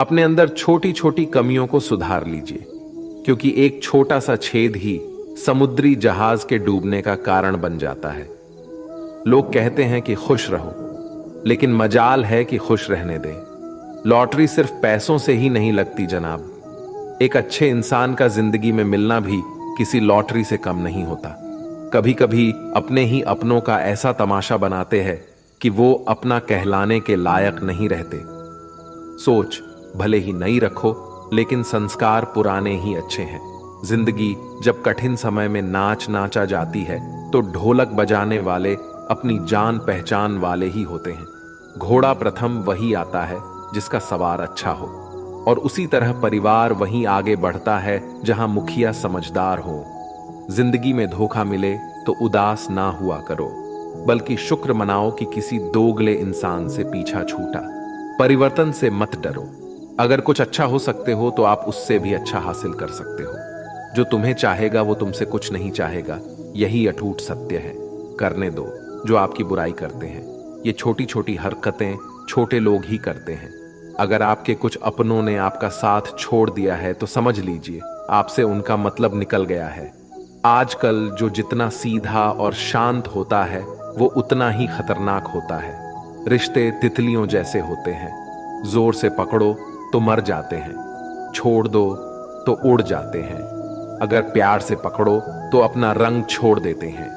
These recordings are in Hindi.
अपने अंदर छोटी छोटी कमियों को सुधार लीजिए, क्योंकि एक छोटा सा छेद ही समुद्री जहाज के डूबने का कारण बन जाता है। लोग कहते हैं कि खुश रहो, लेकिन मजाल है कि खुश रहने दें। लॉटरी सिर्फ पैसों से ही नहीं लगती जनाब। एक अच्छे इंसान का जिंदगी में मिलना भी किसी लॉटरी से कम नहीं होता। कभी कभी अपने ही अपनों का ऐसा तमाशा बनाते हैं कि वो अपना कहलाने के लायक नहीं रहते। सोच भले ही नई रखो, लेकिन संस्कार पुराने ही अच्छे हैं। जिंदगी जब कठिन समय में नाच नाचा जाती है तो ढोलक बजाने वाले अपनी जान पहचान वाले ही होते हैं। घोड़ा प्रथम वही आता है जिसका सवार अच्छा हो, और उसी तरह परिवार वहीं आगे बढ़ता है जहां मुखिया समझदार हो। जिंदगी में धोखा मिले तो उदास ना हुआ करो, बल्कि शुक्र मनाओ कि किसी दोगले इंसान से पीछा छूटा। परिवर्तन से मत डरो। अगर कुछ अच्छा हो सकते हो तो आप उससे भी अच्छा हासिल कर सकते हो। जो तुम्हें चाहेगा वो तुमसे कुछ नहीं चाहेगा, यही अटूट सत्य है। करने दो जो आपकी बुराई करते हैं। ये छोटी छोटी हरकतें छोटे लोग ही करते हैं। अगर आपके कुछ अपनों ने आपका साथ छोड़ दिया है तो समझ लीजिए आपसे उनका मतलब निकल गया है। आजकल जो जितना सीधा और शांत होता है वो उतना ही खतरनाक होता है। रिश्ते तितलियों जैसे होते हैं, जोर से पकड़ो तो मर जाते हैं, छोड़ दो तो उड़ जाते हैं। अगर प्यार से पकड़ो तो अपना रंग छोड़ देते हैं।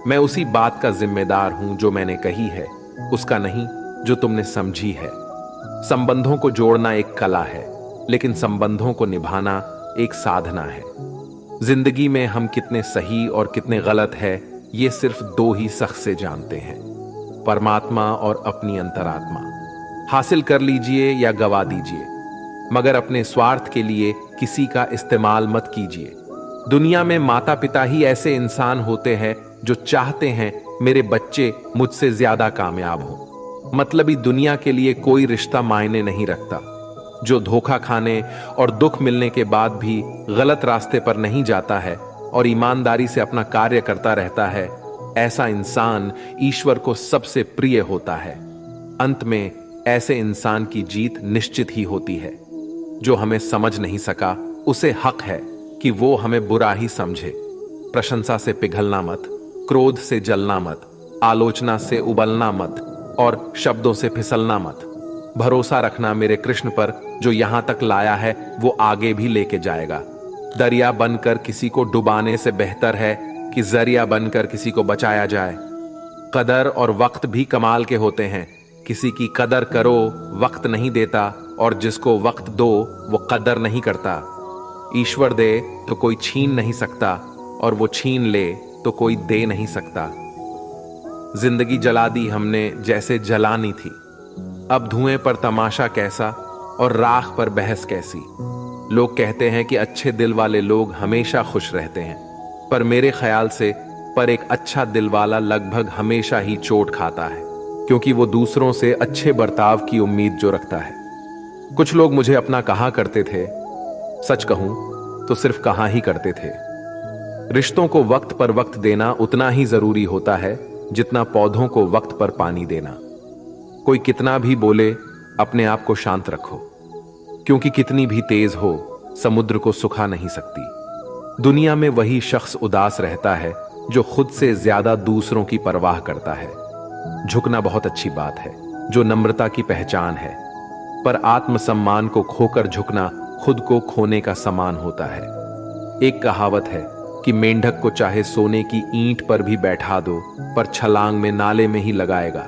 मैं उसी बात का जिम्मेदार हूं जो मैंने कही है, उसका नहीं जो तुमने समझी है। संबंधों को जोड़ना एक कला है, लेकिन संबंधों को निभाना एक साधना है। जिंदगी में हम कितने सही और कितने गलत है, ये सिर्फ दो ही शख्स से जानते हैं, परमात्मा और अपनी अंतरात्मा। हासिल कर लीजिए या गवा दीजिए, मगर अपने स्वार्थ के लिए किसी का इस्तेमाल मत कीजिए। दुनिया में माता पिता ही ऐसे इंसान होते हैं जो चाहते हैं मेरे बच्चे मुझसे ज्यादा कामयाब हो। मतलबी दुनिया के लिए कोई रिश्ता मायने नहीं रखता। जो धोखा खाने और दुख मिलने के बाद भी गलत रास्ते पर नहीं जाता है और ईमानदारी से अपना कार्य करता रहता है, ऐसा इंसान ईश्वर को सबसे प्रिय होता है। अंत में ऐसे इंसान की जीत निश्चित ही होती है। जो हमें समझ नहीं सका उसे हक है कि वो हमें बुरा ही समझे। प्रशंसा से पिघलना मत, क्रोध से जलना मत, आलोचना से उबलना मत और शब्दों से फिसलना मत। भरोसा रखना मेरे कृष्ण पर, जो यहां तक लाया है वो आगे भी लेके जाएगा। दरिया बनकर किसी को डुबाने से बेहतर है कि जरिया बनकर किसी को बचाया जाए। कदर और वक्त भी कमाल के होते हैं। किसी की कदर करो, वक्त नहीं देता, और जिसको वक्त दो वो कदर नहीं करता। ईश्वर दे तो कोई छीन नहीं सकता, और वो छीन ले तो कोई दे नहीं सकता। जिंदगी जला दी हमने जैसे जलानी थी। अब धुएं पर तमाशा कैसा और राख पर बहस कैसी। लोग कहते हैं कि अच्छे दिल वाले लोग हमेशा खुश रहते हैं, पर मेरे ख्याल से एक अच्छा दिल वाला लगभग हमेशा ही चोट खाता है, क्योंकि वो दूसरों से अच्छे बर्ताव की उम्मीद जो रखता है। कुछ लोग मुझे अपना कहा करते थे, सच कहूं तो सिर्फ कहा ही करते थे। रिश्तों को वक्त पर वक्त देना उतना ही जरूरी होता है जितना पौधों को वक्त पर पानी देना। कोई कितना भी बोले, अपने आप को शांत रखो, क्योंकि कितनी भी तेज हो समुद्र को सुखा नहीं सकती। दुनिया में वही शख्स उदास रहता है जो खुद से ज्यादा दूसरों की परवाह करता है। झुकना बहुत अच्छी बात है, जो नम्रता की पहचान है, पर आत्मसम्मान को खोकर झुकना खुद को खोने का समान होता है। एक कहावत है कि मेंढक को चाहे सोने की ईंट पर भी बैठा दो, पर छलांग में नाले में ही लगाएगा।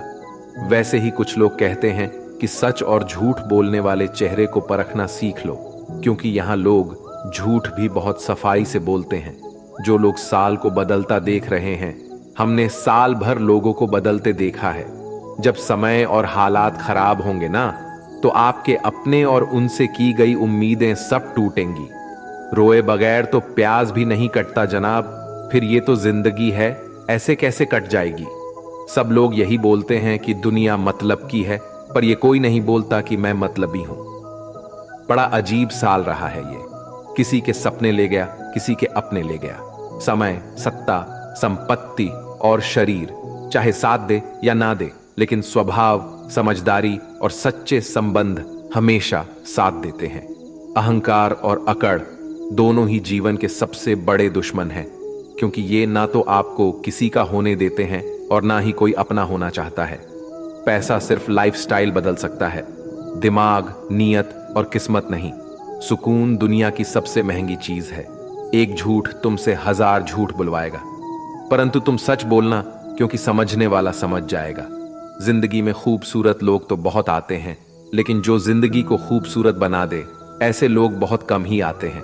वैसे ही कुछ लोग कहते हैं कि सच और झूठ बोलने वाले चेहरे को परखना सीख लो, क्योंकि यहां लोग झूठ भी बहुत सफाई से बोलते हैं। जो लोग साल को बदलता देख रहे हैं, हमने साल भर लोगों को बदलते देखा है। जब समय और हालात खराब होंगे ना, तो आपके अपने और उनसे की गई उम्मीदें सब टूटेंगी। रोए बगैर तो प्याज भी नहीं कटता जनाब। फिर ये तो जिंदगी है, ऐसे कैसे कट जाएगी। सब लोग यही बोलते हैं कि दुनिया मतलब की है, पर ये कोई नहीं बोलता कि मैं मतलबी हूं। बड़ा अजीब साल रहा है ये। किसी के सपने ले गया, किसी के अपने ले गया। समय, सत्ता, संपत्ति और शरीर चाहे साथ दे या ना दे, लेकिन स्वभाव, समझदारी और सच्चे संबंध हमेशा साथ देते हैं। अहंकार और अकड़ दोनों ही जीवन के सबसे बड़े दुश्मन हैं, क्योंकि ये ना तो आपको किसी का होने देते हैं और ना ही कोई अपना होना चाहता है। पैसा सिर्फ लाइफस्टाइल बदल सकता है, दिमाग, नीयत और किस्मत नहीं। सुकून दुनिया की सबसे महंगी चीज है। एक झूठ तुमसे 1000 झूठ बुलवाएगा, परंतु तुम सच बोलना, क्योंकि समझने वाला समझ जाएगा। जिंदगी में खूबसूरत लोग तो बहुत आते हैं, लेकिन जो जिंदगी को खूबसूरत बना दे, ऐसे लोग बहुत कम ही आते हैं।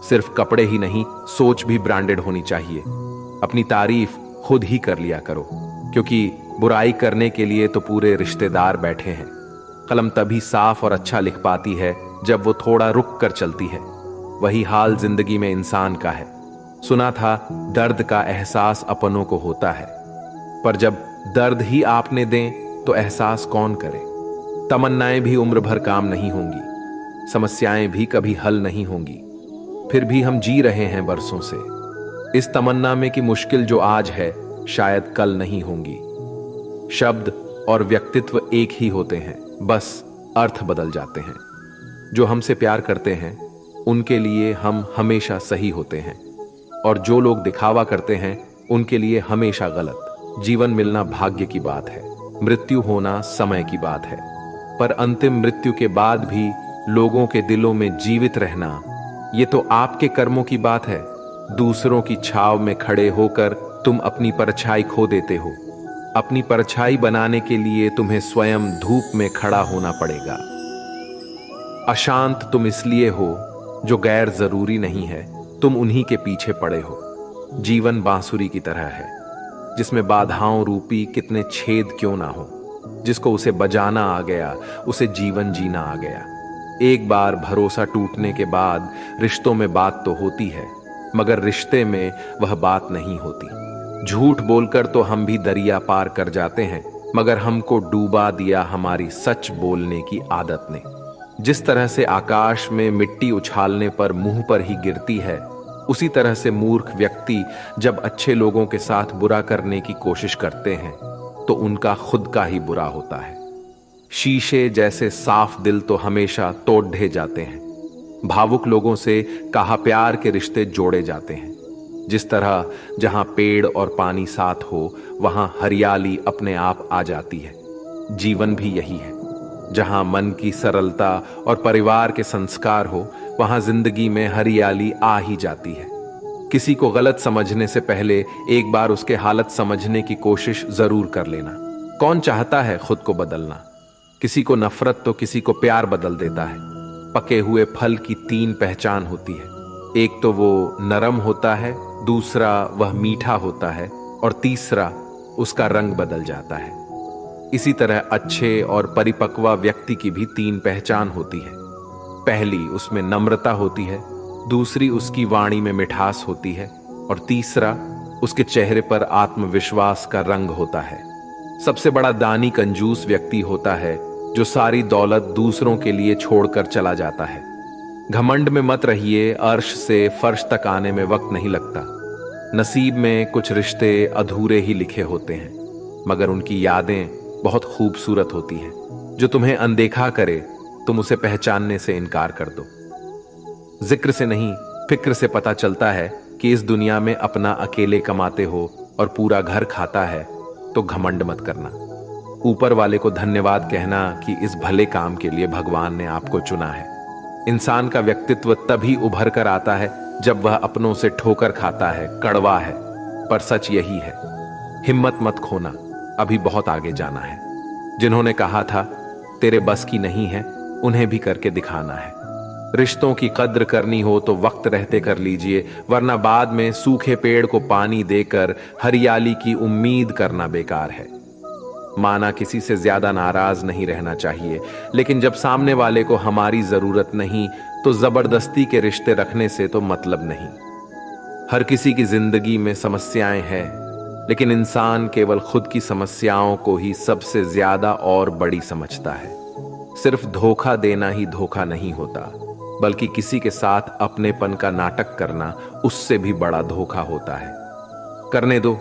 सिर्फ कपड़े ही नहीं, सोच भी ब्रांडेड होनी चाहिए। अपनी तारीफ खुद ही कर लिया करो, क्योंकि बुराई करने के लिए तो पूरे रिश्तेदार बैठे हैं। कलम तभी साफ और अच्छा लिख पाती है जब वो थोड़ा रुक कर चलती है। वही हाल जिंदगी में इंसान का है। सुना था दर्द का एहसास अपनों को होता है, पर जब दर्द ही आपने दें तो एहसास कौन करे। तमन्नाएं भी उम्र भर काम नहीं होंगी, समस्याएं भी कभी हल नहीं होंगी, फिर भी हम जी रहे हैं बरसों से इस तमन्ना में कि मुश्किल जो आज है शायद कल नहीं होंगी। शब्द और व्यक्तित्व एक ही होते हैं, बस अर्थ बदल जाते हैं। जो हमसे प्यार करते हैं उनके लिए हम हमेशा सही होते हैं, और जो लोग दिखावा करते हैं उनके लिए हमेशा गलत। जीवन मिलना भाग्य की बात है, मृत्यु होना समय की बात है, पर अंतिम मृत्यु के बाद भी लोगों के दिलों में जीवित रहना, ये तो आपके कर्मों की बात है। दूसरों की छाव में खड़े होकर तुम अपनी परछाई खो देते हो। अपनी परछाई बनाने के लिए तुम्हें स्वयं धूप में खड़ा होना पड़ेगा। अशांत तुम इसलिए हो जो गैर जरूरी नहीं है, तुम उन्हीं के पीछे पड़े हो। जीवन बांसुरी की तरह है, जिसमें बाधाओं रूपी कितने छेद क्यों ना हो। जिसको उसे बजाना आ गया, उसे जीवन जीना आ गया। एक बार भरोसा टूटने के बाद रिश्तों में बात तो होती है, मगर रिश्ते में वह बात नहीं होती। झूठ बोलकर तो हम भी दरिया पार कर जाते हैं, मगर हमको डूबा दिया हमारी सच बोलने की आदत ने। जिस तरह से आकाश में मिट्टी उछालने पर मुंह पर ही गिरती है, उसी तरह से मूर्ख व्यक्ति जब अच्छे लोगों के साथ बुरा करने की कोशिश करते हैं तो उनका खुद का ही बुरा होता है। शीशे जैसे साफ दिल तो हमेशा तोड़ ढे जाते हैं। भावुक लोगों से कहा प्यार के रिश्ते जोड़े जाते हैं। जिस तरह जहां पेड़ और पानी साथ हो, वहां हरियाली अपने आप आ जाती है। जीवन भी यही है, जहां मन की सरलता और परिवार के संस्कार हो, वहां जिंदगी में हरियाली आ ही जाती है। किसी को गलत समझने से पहले एक बार उसके हालत समझने की कोशिश जरूर कर लेना। कौन चाहता है खुद को बदलना? किसी को नफरत तो किसी को प्यार बदल देता है। पके हुए फल की 3 पहचान होती है, एक तो वो नरम होता है, दूसरा वह मीठा होता है, और तीसरा उसका रंग बदल जाता है। इसी तरह अच्छे और परिपक्व व्यक्ति की भी 3 पहचान होती है। पहली उसमें नम्रता होती है, दूसरी उसकी वाणी में मिठास होती है, और तीसरा उसके चेहरे पर आत्मविश्वास का रंग होता है। सबसे बड़ा दानी कंजूस व्यक्ति होता है जो सारी दौलत दूसरों के लिए छोड़कर चला जाता है। घमंड में मत रहिए, अर्श से फर्श तक आने में वक्त नहीं लगता। नसीब में कुछ रिश्ते अधूरे ही लिखे होते हैं, मगर उनकी यादें बहुत खूबसूरत होती हैं। जो तुम्हें अनदेखा करे, तुम उसे पहचानने से इनकार कर दो। जिक्र से नहीं, फिक्र से पता चलता है कि इस दुनिया में अपना अकेले कमाते हो और पूरा घर खाता है, तो घमंड मत करना। ऊपर वाले को धन्यवाद कहना कि इस भले काम के लिए भगवान ने आपको चुना है। इंसान का व्यक्तित्व तभी उभर कर आता है जब वह अपनों से ठोकर खाता है, कड़वा है, पर सच यही है। हिम्मत मत खोना, अभी बहुत आगे जाना है। जिन्होंने कहा था तेरे बस की नहीं है, उन्हें भी करके दिखाना है। रिश्तों की कद्र करनी हो तो वक्त रहते कर लीजिए, वरना बाद में सूखे पेड़ को पानी देकर हरियाली की उम्मीद करना बेकार है। माना किसी से ज्यादा नाराज नहीं रहना चाहिए, लेकिन जब सामने वाले को हमारी जरूरत नहीं तो जबरदस्ती के रिश्ते रखने से तो मतलब नहीं। हर किसी की जिंदगी में समस्याएं हैं, लेकिन इंसान केवल खुद की समस्याओं को ही सबसे ज्यादा और बड़ी समझता है। सिर्फ धोखा देना ही धोखा नहीं होता, बल्कि किसी के साथ अपनेपन का नाटक करना उससे भी बड़ा धोखा होता है। करने दो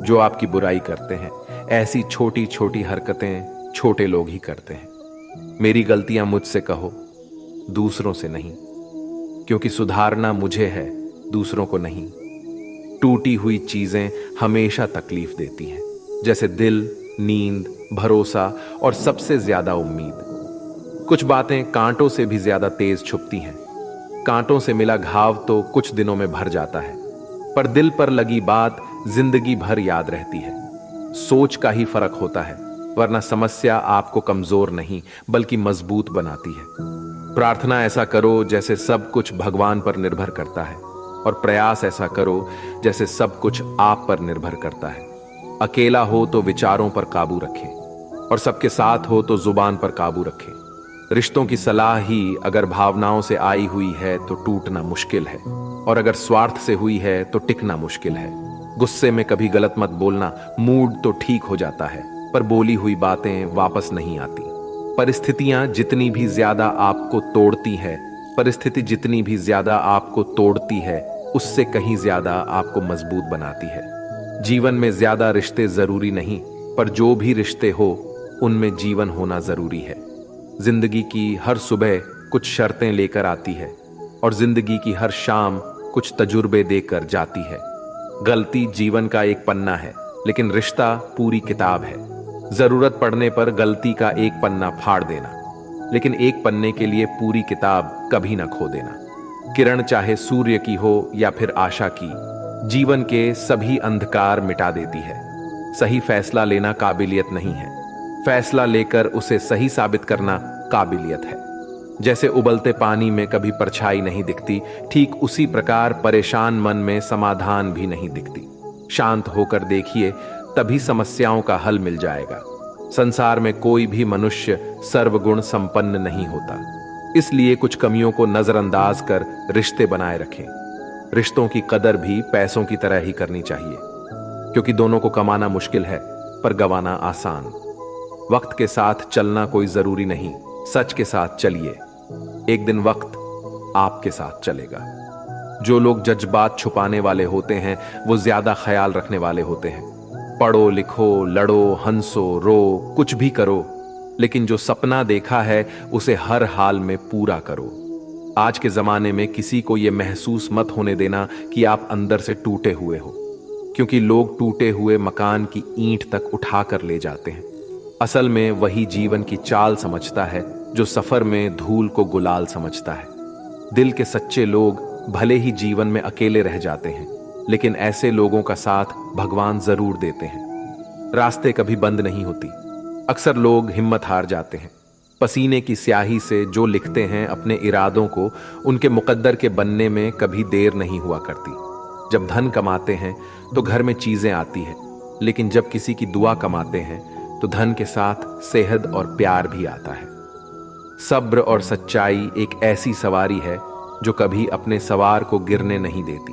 जो आपकी बुराई करते हैं। ऐसी छोटी छोटी हरकतें छोटे लोग ही करते हैं। मेरी गलतियां मुझसे कहो, दूसरों से नहीं, क्योंकि सुधारना मुझे है, दूसरों को नहीं। टूटी हुई चीजें हमेशा तकलीफ देती हैं, जैसे दिल, नींद, भरोसा और सबसे ज्यादा उम्मीद। कुछ बातें कांटों से भी ज्यादा तेज छुपती हैं। कांटों से मिला घाव तो कुछ दिनों में भर जाता है, पर दिल पर लगी बात जिंदगी भर याद रहती है। सोच का ही फर्क होता है, वरना समस्या आपको कमजोर नहीं बल्कि मजबूत बनाती है। प्रार्थना ऐसा करो जैसे सब कुछ भगवान पर निर्भर करता है, और प्रयास ऐसा करो जैसे सब कुछ आप पर निर्भर करता है। अकेला हो तो विचारों पर काबू रखें, और सबके साथ हो तो जुबान पर काबू रखें। रिश्तों की सलाह ही अगर भावनाओं से आई हुई है तो टूटना मुश्किल है, और अगर स्वार्थ से हुई है तो टिकना मुश्किल है। गुस्से में कभी गलत मत बोलना, मूड तो ठीक हो जाता है, पर बोली हुई बातें वापस नहीं आती। परिस्थितियां जितनी भी ज्यादा आपको तोड़ती है, परिस्थिति जितनी भी ज्यादा आपको तोड़ती है, उससे कहीं ज्यादा आपको मजबूत बनाती है। जीवन में ज्यादा रिश्ते जरूरी नहीं, पर जो भी रिश्ते हो उनमें जीवन होना जरूरी है। जिंदगी की हर सुबह कुछ शर्तें लेकर आती है, और जिंदगी की हर शाम कुछ तजुर्बे देकर जाती है। गलती जीवन का एक पन्ना है, लेकिन रिश्ता पूरी किताब है। जरूरत पड़ने पर गलती का एक पन्ना फाड़ देना, लेकिन एक पन्ने के लिए पूरी किताब कभी ना खो देना। किरण चाहे सूर्य की हो या फिर आशा की, जीवन के सभी अंधकार मिटा देती है। सही फैसला लेना काबिलियत नहीं है, फैसला लेकर उसे सही साबित करना काबिलियत है। जैसे उबलते पानी में कभी परछाई नहीं दिखती, ठीक उसी प्रकार परेशान मन में समाधान भी नहीं दिखती। शांत होकर देखिए, तभी समस्याओं का हल मिल जाएगा। संसार में कोई भी मनुष्य सर्वगुण संपन्न नहीं होता, इसलिए कुछ कमियों को नजरअंदाज कर रिश्ते बनाए रखें। रिश्तों की कदर भी पैसों की तरह ही करनी चाहिए, क्योंकि दोनों को कमाना मुश्किल है पर गंवाना आसान। वक्त के साथ चलना कोई जरूरी नहीं, सच के साथ चलिए, एक दिन वक्त आपके साथ चलेगा। जो लोग जज्बात छुपाने वाले होते हैं वो ज्यादा ख्याल रखने वाले होते हैं। पढ़ो, लिखो, लड़ो, हंसो, रो, कुछ भी करो, लेकिन जो सपना देखा है उसे हर हाल में पूरा करो। आज के जमाने में किसी को यह महसूस मत होने देना कि आप अंदर से टूटे हुए हो, क्योंकि लोग टूटे हुए मकान की ईंट तक उठा कर ले जाते हैं। असल में वही जीवन की चाल समझता है जो सफर में धूल को गुलाल समझता है। दिल के सच्चे लोग भले ही जीवन में अकेले रह जाते हैं, लेकिन ऐसे लोगों का साथ भगवान जरूर देते हैं। रास्ते कभी बंद नहीं होती, अक्सर लोग हिम्मत हार जाते हैं। पसीने की स्याही से जो लिखते हैं अपने इरादों को, उनके मुकद्दर के बनने में कभी देर नहीं हुआ करती। जब धन कमाते हैं तो घर में चीजें आती है, लेकिन जब किसी की दुआ कमाते हैं तो धन के साथ सेहत और प्यार भी आता है। सब्र और सच्चाई एक ऐसी सवारी है जो कभी अपने सवार को गिरने नहीं देती,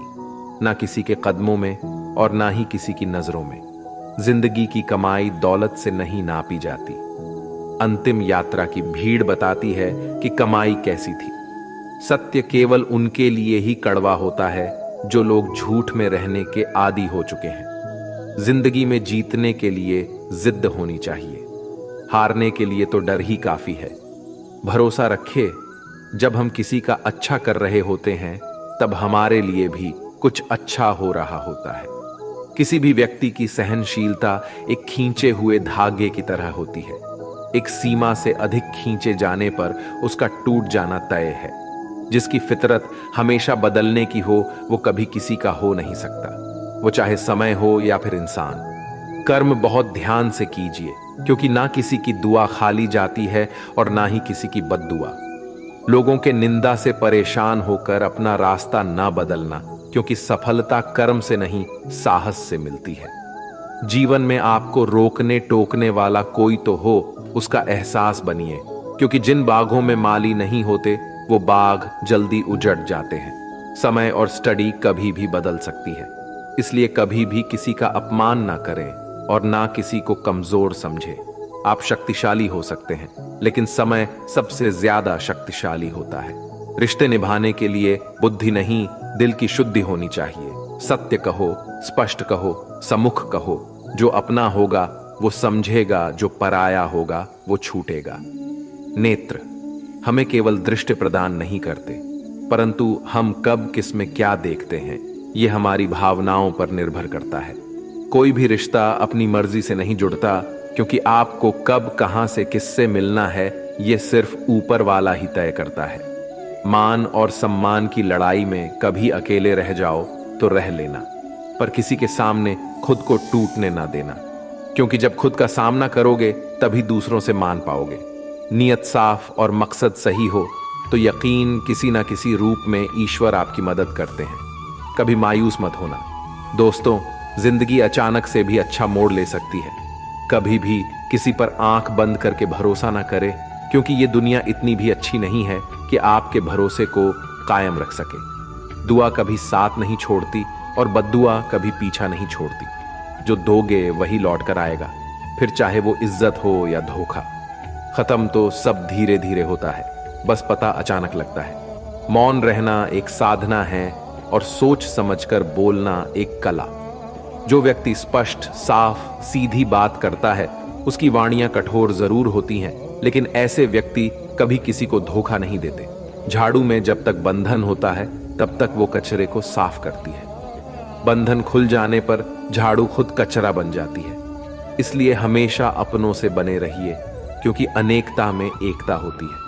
ना किसी के कदमों में और ना ही किसी की नजरों में। जिंदगी की कमाई दौलत से नहीं नापी जाती। अंतिम यात्रा की भीड़ बताती है कि कमाई कैसी थी। सत्य केवल उनके लिए ही कड़वा होता है जो लोग झूठ में रहने के आदी हो चुके हैं। जिंदगी में जीतने के लिए जिद्द होनी चाहिए, हारने के लिए तो डर ही काफी है। भरोसा रखिए, जब हम किसी का अच्छा कर रहे होते हैं तब हमारे लिए भी कुछ अच्छा हो रहा होता है। किसी भी व्यक्ति की सहनशीलता एक खींचे हुए धागे की तरह होती है। एक सीमा से अधिक खींचे जाने पर उसका टूट जाना तय है। जिसकी फितरत हमेशा बदलने की हो वो कभी किसी का हो नहीं सकता, वो चाहे समय हो या फिर इंसान। कर्म बहुत ध्यान से कीजिए, क्योंकि ना किसी की दुआ खाली जाती है और ना ही किसी की बद्दुआ। लोगों के निंदा से परेशान होकर अपना रास्ता ना बदलना, क्योंकि सफलता कर्म से नहीं साहस से मिलती है। जीवन में आपको रोकने टोकने वाला कोई तो हो, उसका एहसास बनिए, क्योंकि जिन बागों में माली नहीं होते वो बाग जल्दी उजड़ जाते हैं। समय और स्टडी कभी भी बदल सकती है, इसलिए कभी भी किसी का अपमान ना करें और ना किसी को कमजोर समझें। आप शक्तिशाली हो सकते हैं, लेकिन समय सबसे ज्यादा शक्तिशाली होता है। रिश्ते निभाने के लिए बुद्धि नहीं, दिल की शुद्धि होनी चाहिए। सत्य कहो, स्पष्ट कहो, सम्मुख कहो। जो अपना होगा वो समझेगा, जो पराया होगा वो छूटेगा। नेत्र हमें केवल दृष्टि प्रदान नहीं करते, परंतु हम कब किस में क्या देखते हैं यह हमारी भावनाओं पर निर्भर करता है। कोई भी रिश्ता अपनी मर्जी से नहीं जुड़ता, क्योंकि आपको कब कहां से किससे मिलना है यह सिर्फ ऊपर वाला ही तय करता है। मान और सम्मान की लड़ाई में कभी अकेले रह जाओ तो रह लेना, पर किसी के सामने खुद को टूटने ना देना, क्योंकि जब खुद का सामना करोगे तभी दूसरों से मान पाओगे। नियत साफ और मकसद सही हो तो यकीन किसी ना किसी रूप में ईश्वर आपकी मदद करते हैं। कभी मायूस मत होना दोस्तों, जिंदगी अचानक से भी अच्छा मोड़ ले सकती है। कभी भी किसी पर आंख बंद करके भरोसा ना करे, क्योंकि ये दुनिया इतनी भी अच्छी नहीं है कि आपके भरोसे को कायम रख सके। दुआ कभी साथ नहीं छोड़ती और बद्दुआ कभी पीछा नहीं छोड़ती। जो दोगे वही लौट कर आएगा, फिर चाहे वो इज्जत हो या धोखा। खत्म तो सब धीरे धीरे होता है, बस पता अचानक लगता है। मौन रहना एक साधना है और सोच समझकर बोलना एक कला। जो व्यक्ति स्पष्ट, साफ, सीधी बात करता है उसकी वाणियां कठोर जरूर होती हैं, लेकिन ऐसे व्यक्ति कभी किसी को धोखा नहीं देते। झाड़ू में जब तक बंधन होता है तब तक वो कचरे को साफ करती है। बंधन खुल जाने पर झाड़ू खुद कचरा बन जाती है। इसलिए हमेशा अपनों से बने रहिए, क्योंकि अनेकता में एकता होती है।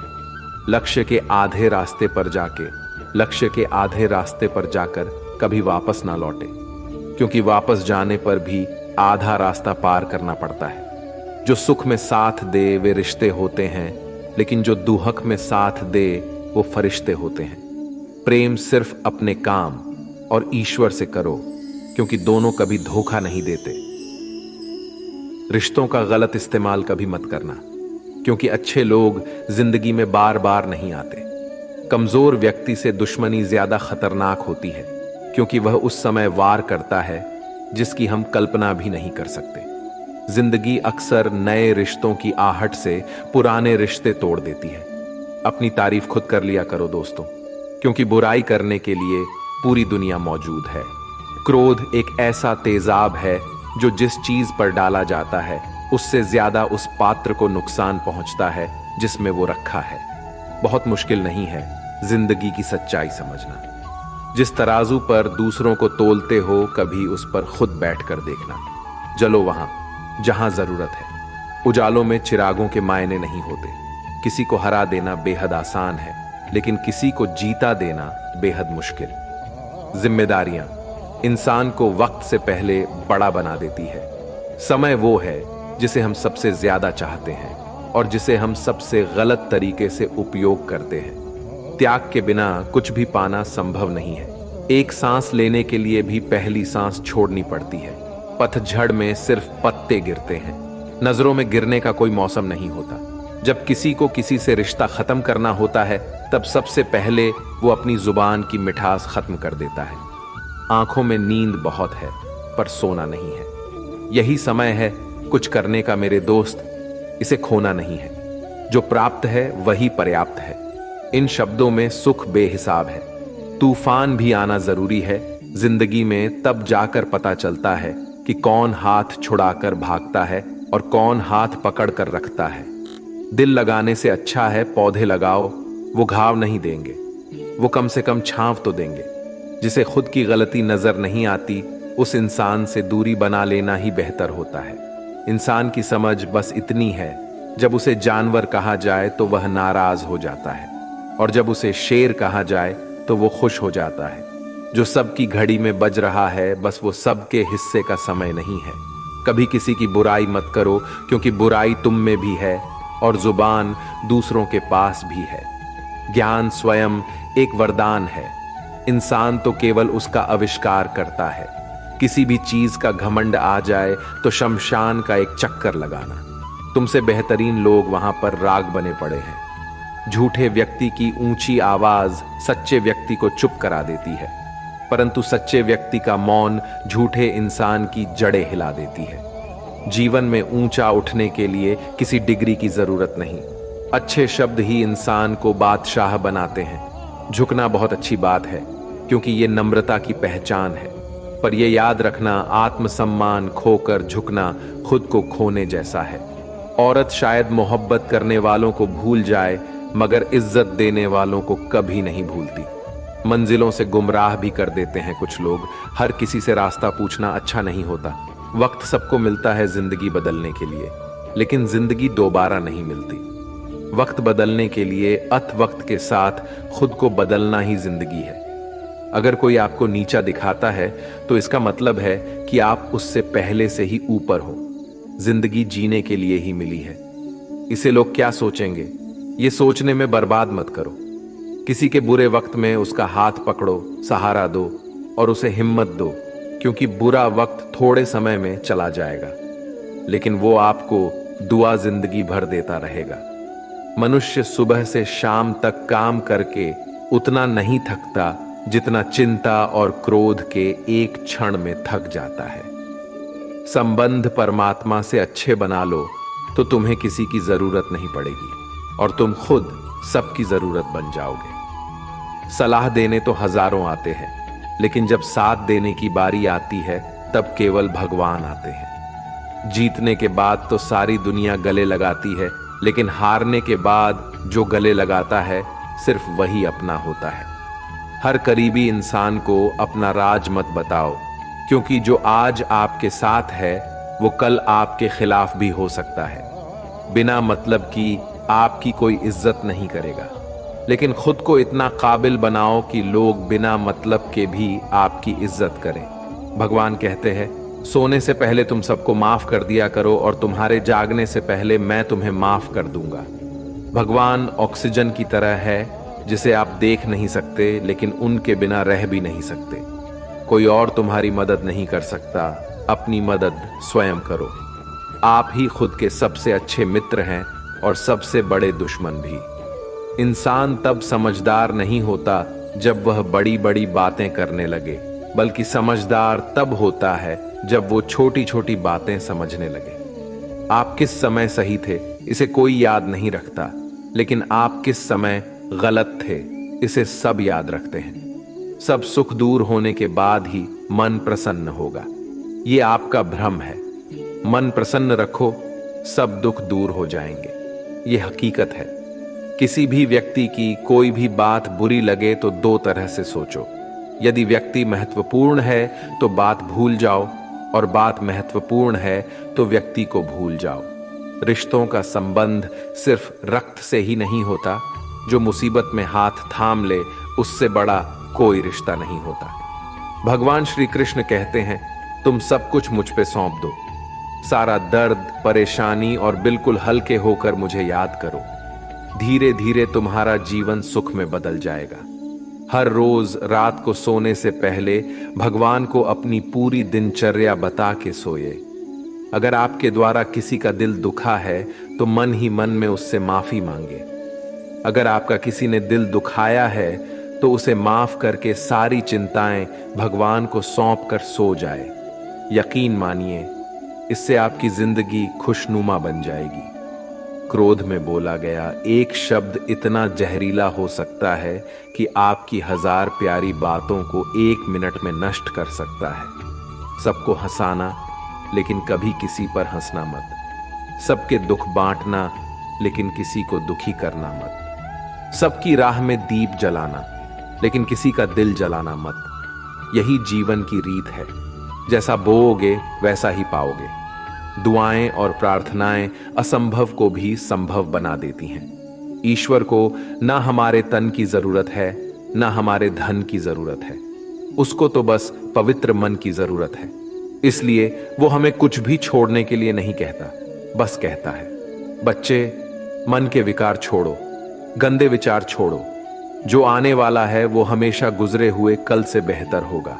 लक्ष्य के आधे रास्ते पर जाकर कभी वापस ना लौटे, क्योंकि वापस जाने पर भी आधा रास्ता पार करना पड़ता है। जो सुख में साथ दे वे रिश्ते होते हैं, लेकिन जो दुहक में साथ दे वो फरिश्ते होते हैं। प्रेम सिर्फ अपने काम और ईश्वर से करो, क्योंकि दोनों कभी धोखा नहीं देते। रिश्तों का गलत इस्तेमाल कभी मत करना, क्योंकि अच्छे लोग जिंदगी में बार बार नहीं आते। कमजोर व्यक्ति से दुश्मनी ज्यादा खतरनाक होती है, क्योंकि वह उस समय वार करता है जिसकी हम कल्पना भी नहीं कर सकते। जिंदगी अक्सर नए रिश्तों की आहट से पुराने रिश्ते तोड़ देती है। अपनी तारीफ खुद कर लिया करो दोस्तों, क्योंकि बुराई करने के लिए पूरी दुनिया मौजूद है। क्रोध एक ऐसा तेजाब है जो जिस चीज पर डाला जाता है उससे ज्यादा उस पात्र को नुकसान पहुंचता है जिसमें वो रखा है। बहुत मुश्किल नहीं है जिंदगी की सच्चाई समझना। जिस तराजू पर दूसरों को तोलते हो कभी उस पर खुद बैठकर देखना। जलो वहां जहां जरूरत है। उजालों में चिरागों के मायने नहीं होते। किसी को हरा देना बेहद आसान है, लेकिन किसी को जीता देना बेहद मुश्किल। जिम्मेदारियां इंसान को वक्त से पहले बड़ा बना देती है। समय वो है जिसे हम सबसे ज्यादा चाहते हैं और जिसे हम सबसे गलत तरीके से उपयोग करते हैं। त्याग के बिना कुछ भी पाना संभव नहीं है। एक सांस लेने के लिए भी पहली सांस छोड़नी पड़ती है। पतझड़ में सिर्फ पत्ते गिरते हैं। नजरों में गिरने का कोई मौसम नहीं होता। जब किसी को किसी से रिश्ता खत्म करना होता है तब सबसे पहले वो अपनी जुबान की मिठास खत्म कर देता है। आंखों में नींद बहुत है पर सोना नहीं है। यही समय है कुछ करने का मेरे दोस्त, इसे खोना नहीं है। जो प्राप्त है वही पर्याप्त है। इन शब्दों में सुख बेहिसाब है। तूफान भी आना जरूरी है। जिंदगी में तब जाकर पता चलता है कि कौन हाथ छुड़ाकर भागता है और कौन हाथ पकड़ कर रखता है। दिल लगाने से अच्छा है पौधे लगाओ, वो घाव नहीं देंगे, वो कम से कम छांव तो देंगे। जिसे खुद की गलती नजर नहीं आती उस इंसान से दूरी बना लेना ही बेहतर होता है। इंसान की समझ बस इतनी है, जब उसे जानवर कहा जाए तो वह नाराज हो जाता है, और जब उसे शेर कहा जाए तो वो खुश हो जाता है। जो सबकी घड़ी में बज रहा है बस वो सबके हिस्से का समय नहीं है। कभी किसी की बुराई मत करो, क्योंकि बुराई तुम में भी है और जुबान दूसरों के पास भी है। ज्ञान स्वयं एक वरदान है। इंसान तो केवल उसका आविष्कार करता है। किसी भी चीज का घमंड आ जाए तो शमशान का एक चक्कर लगाना। तुमसे बेहतरीन लोग वहां पर राग बने पड़े हैं। झूठे व्यक्ति की ऊंची आवाज सच्चे व्यक्ति को चुप करा देती है, परंतु सच्चे व्यक्ति का मौन झूठे इंसान की जड़ें हिला देती है। जीवन में ऊंचा उठने के लिए किसी डिग्री की जरूरत नहीं। अच्छे शब्द ही इंसान को बादशाह बनाते हैं। झुकना बहुत अच्छी बात है, क्योंकि ये नम्रता की पहचान है, पर यह याद रखना आत्मसम्मान खोकर झुकना खुद को खोने जैसा है। औरत शायद मोहब्बत करने वालों को भूल जाए, मगर इज्जत देने वालों को कभी नहीं भूलती। मंजिलों से गुमराह भी कर देते हैं कुछ लोग। हर किसी से रास्ता पूछना अच्छा नहीं होता। वक्त सबको मिलता है जिंदगी बदलने के लिए, लेकिन जिंदगी दोबारा नहीं मिलती। वक्त बदलने के लिए अत वक्त के साथ खुद को बदलना ही जिंदगी है। अगर कोई आपको नीचा दिखाता है तो इसका मतलब है कि आप उससे पहले से ही ऊपर हो। जिंदगी जीने के लिए ही मिली है। इसे लोग क्या सोचेंगे, ये सोचने में बर्बाद मत करो। किसी के बुरे वक्त में उसका हाथ पकड़ो, सहारा दो और उसे हिम्मत दो, क्योंकि बुरा वक्त थोड़े समय में चला जाएगा, लेकिन वो आपको दुआ जिंदगी भर देता रहेगा। मनुष्य सुबह से शाम तक काम करके उतना नहीं थकता जितना चिंता और क्रोध के एक क्षण में थक जाता है। संबंध परमात्मा से अच्छे बना लो तो तुम्हें किसी की जरूरत नहीं पड़ेगी और तुम खुद सबकी जरूरत बन जाओगे। सलाह देने तो हजारों आते हैं, लेकिन जब साथ देने की बारी आती है तब केवल भगवान आते हैं। जीतने के बाद तो सारी दुनिया गले लगाती है, लेकिन हारने के बाद जो गले लगाता है सिर्फ वही अपना होता है। हर करीबी इंसान को अपना राज मत बताओ, क्योंकि जो आज आपके साथ है वो कल आपके खिलाफ भी हो सकता है। बिना मतलब की आपकी कोई इज्जत नहीं करेगा, लेकिन खुद को इतना काबिल बनाओ कि लोग बिना मतलब के भी आपकी इज्जत करें। भगवान कहते हैं, सोने से पहले तुम सबको माफ कर दिया करो और तुम्हारे जागने से पहले मैं तुम्हें माफ कर दूंगा। भगवान ऑक्सीजन की तरह है जिसे आप देख नहीं सकते, लेकिन उनके बिना रह भी नहीं सकते। कोई और तुम्हारी मदद नहीं कर सकता, अपनी मदद स्वयं करो। आप ही खुद के सबसे अच्छे मित्र हैं और सबसे बड़े दुश्मन भी। इंसान तब समझदार नहीं होता जब वह बड़ी बड़ी बातें करने लगे, बल्कि समझदार तब होता है जब वो छोटी छोटी बातें समझने लगे। आप किस समय सही थे इसे कोई याद नहीं रखता, लेकिन आप किस समय गलत थे इसे सब याद रखते हैं। सब सुख दूर होने के बाद ही मन प्रसन्न होगा। ये आपका भ्रम है। मन प्रसन्न रखो, सब दुख दूर हो जाएंगे। ये हकीकत है। किसी भी व्यक्ति की कोई भी बात बुरी लगे तो दो तरह से सोचो। यदि व्यक्ति महत्वपूर्ण है तो बात भूल जाओ, और बात महत्वपूर्ण है तो व्यक्ति को भूल जाओ। रिश्तों का संबंध सिर्फ रक्त से ही नहीं होता। जो मुसीबत में हाथ थाम ले उससे बड़ा कोई रिश्ता नहीं होता। भगवान श्री कृष्ण कहते हैं, तुम सब कुछ मुझ पे सौंप दो। सारा दर्द, परेशानी और बिल्कुल हल्के होकर मुझे याद करो। धीरे धीरे तुम्हारा जीवन सुख में बदल जाएगा। हर रोज रात को सोने से पहले भगवान को अपनी पूरी दिनचर्या बता के सोए। अगर आपके द्वारा किसी का दिल दुखा है तो मन ही मन में उससे माफी मांगे। अगर आपका किसी ने दिल दुखाया है तो उसे माफ करके सारी चिंताएं भगवान को सौंप कर सो जाए। यकीन मानिए, इससे आपकी जिंदगी खुशनुमा बन जाएगी। क्रोध में बोला गया एक शब्द इतना जहरीला हो सकता है कि आपकी 1000 प्यारी बातों को 1 मिनट में नष्ट कर सकता है। सबको हंसाना, लेकिन कभी किसी पर हंसना मत। सबके दुख बांटना, लेकिन किसी को दुखी करना मत। सबकी राह में दीप जलाना, लेकिन किसी का दिल जलाना मत। यही जीवन की रीत है। जैसा बोओगे वैसा ही पाओगे। दुआएं और प्रार्थनाएं असंभव को भी संभव बना देती हैं। ईश्वर को ना हमारे तन की जरूरत है, ना हमारे धन की जरूरत है। उसको तो बस पवित्र मन की जरूरत है। इसलिए वो हमें कुछ भी छोड़ने के लिए नहीं कहता, बस कहता है, बच्चे, मन के विकार छोड़ो, गंदे विचार छोड़ो। जो आने वाला है वो हमेशा गुजरे हुए कल से बेहतर होगा।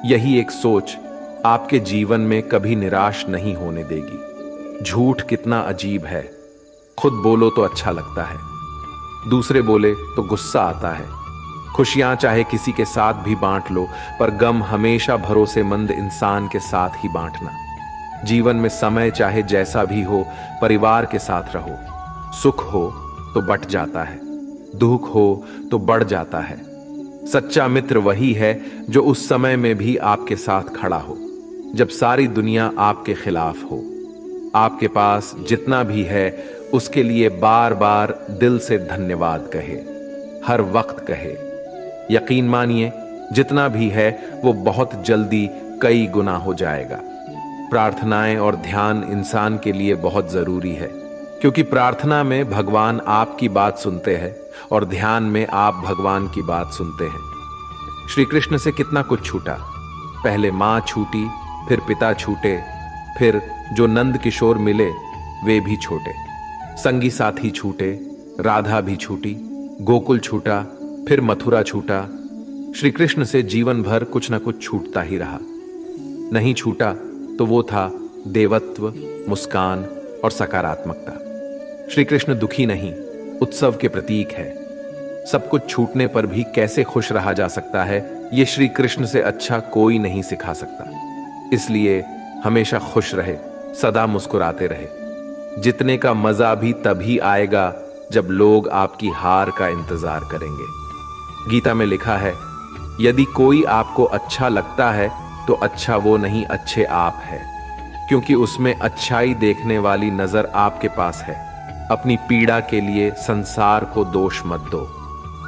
यही एक सोच आपके जीवन में कभी निराश नहीं होने देगी। झूठ कितना अजीब है। खुद बोलो तो अच्छा लगता है, दूसरे बोले तो गुस्सा आता है। खुशियां चाहे किसी के साथ भी बांट लो, पर गम हमेशा भरोसेमंद इंसान के साथ ही बांटना। जीवन में समय चाहे जैसा भी हो, परिवार के साथ रहो। सुख हो तो बट जाता है, दुख हो तो बढ़ जाता है। सच्चा मित्र वही है जो उस समय में भी आपके साथ खड़ा हो, जब सारी दुनिया आपके खिलाफ हो। आपके पास जितना भी है उसके लिए बार बार दिल से धन्यवाद कहे, हर वक्त कहे। यकीन मानिए जितना भी है वो बहुत जल्दी कई गुना हो जाएगा। प्रार्थनाएं और ध्यान इंसान के लिए बहुत जरूरी है, क्योंकि प्रार्थना में भगवान आपकी बात सुनते हैं और ध्यान में आप भगवान की बात सुनते हैं। श्री कृष्ण से कितना कुछ छूटा। पहले मां छूटी, फिर पिता छूटे, फिर जो नंद किशोर मिले वे भी छोटे, संगी साथी छूटे, राधा भी छूटी, गोकुल छूटा, फिर मथुरा छूटा। श्री कृष्ण से जीवन भर कुछ ना कुछ छूटता ही रहा। नहीं छूटा तो वो था देवत्व, मुस्कान और सकारात्मकता। श्री कृष्ण दुखी नहीं, उत्सव के प्रतीक है। सब कुछ छूटने पर भी कैसे खुश रहा जा सकता है, ये श्री कृष्ण से अच्छा कोई नहीं सिखा सकता। इसलिए हमेशा खुश रहे, सदा मुस्कुराते रहे। जितने का मजा भी तभी आएगा जब लोग आपकी हार का इंतजार करेंगे। गीता में लिखा है, यदि कोई आपको अच्छा लगता है तो अच्छा वो नहीं, अच्छे आप है, क्योंकि उसमें अच्छाई देखने वाली नजर आपके पास है। अपनी पीड़ा के लिए संसार को दोष मत दो।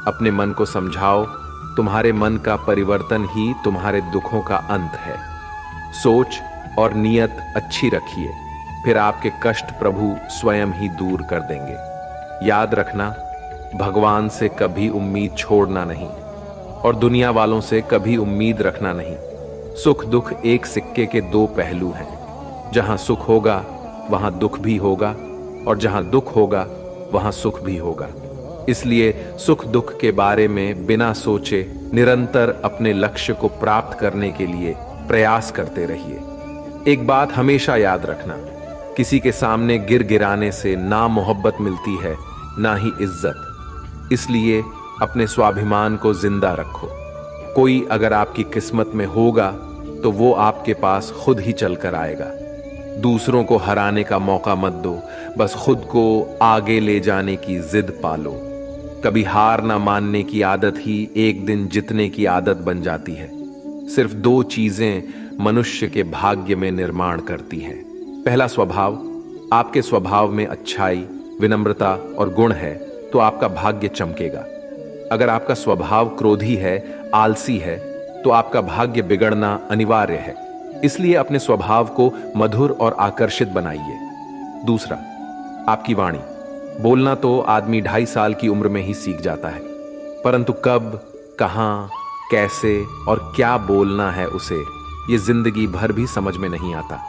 अपने मन को समझाओ, तुम्हारे मन का परिवर्तन ही तुम्हारे दुखों का अंत है। सोच और नियत अच्छी रखिए, फिर आपके कष्ट प्रभु स्वयं ही दूर कर देंगे। याद रखना, भगवान से कभी उम्मीद छोड़ना नहीं और दुनिया वालों से कभी उम्मीद रखना नहीं। सुख दुख एक सिक्के के दो पहलू हैं। जहां सुख होगा वहां दुख भी होगा, और जहां दुख होगा वहां सुख भी होगा। इसलिए सुख दुख के बारे में बिना सोचे निरंतर अपने लक्ष्य को प्राप्त करने के लिए प्रयास करते रहिए। एक बात हमेशा याद रखना, किसी के सामने गिर गिराने से ना मोहब्बत मिलती है ना ही इज्जत। इसलिए अपने स्वाभिमान को जिंदा रखो। कोई अगर आपकी किस्मत में होगा तो वो आपके पास खुद ही चलकर आएगा। दूसरों को हराने का मौका मत दो, बस खुद को आगे ले जाने की जिद पालो। कभी हार ना मानने की आदत ही एक दिन जीतने की आदत बन जाती है। सिर्फ दो चीजें मनुष्य के भाग्य में निर्माण करती हैं। पहला स्वभाव। आपके स्वभाव में अच्छाई, विनम्रता और गुण है तो आपका भाग्य चमकेगा। अगर आपका स्वभाव क्रोधी है, आलसी है, तो आपका भाग्य बिगड़ना अनिवार्य है। इसलिए अपने स्वभाव को मधुर और आकर्षित बनाइए। दूसरा, आपकी वाणी। बोलना तो आदमी 2.5 साल की उम्र में ही सीख जाता है, परंतु कब, कहां, कैसे और क्या बोलना है उसे ये जिंदगी भर भी समझ में नहीं आता।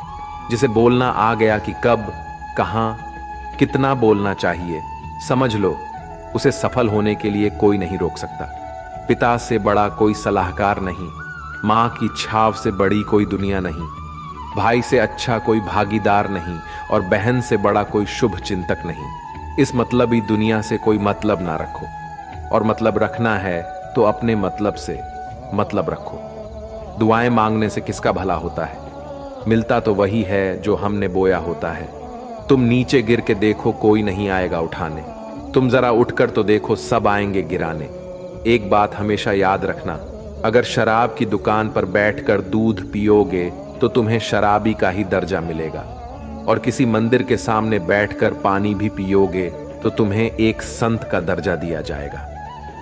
जिसे बोलना आ गया कि कब, कहां, कितना बोलना चाहिए, समझ लो उसे सफल होने के लिए कोई नहीं रोक सकता। पिता से बड़ा कोई सलाहकार नहीं, मां की छाव से बड़ी कोई दुनिया नहीं, भाई से अच्छा कोई भागीदार नहीं और बहन से बड़ा कोई शुभ चिंतक नहीं। इस मतलबी दुनिया से कोई मतलब ना रखो, और मतलब रखना है तो अपने मतलब से मतलब रखो। दुआएं मांगने से किसका भला होता है? मिलता तो वही है जो हमने बोया होता है। तुम नीचे गिर के देखो, कोई नहीं आएगा उठाने। तुम जरा उठकर तो देखो, सब आएंगे गिराने। एक बात हमेशा याद रखना, अगर शराब की दुकान पर बैठकर दूध पियोगे तो तुम्हें शराबी का ही दर्जा मिलेगा, और किसी मंदिर के सामने बैठकर पानी भी पियोगे तो तुम्हें एक संत का दर्जा दिया जाएगा।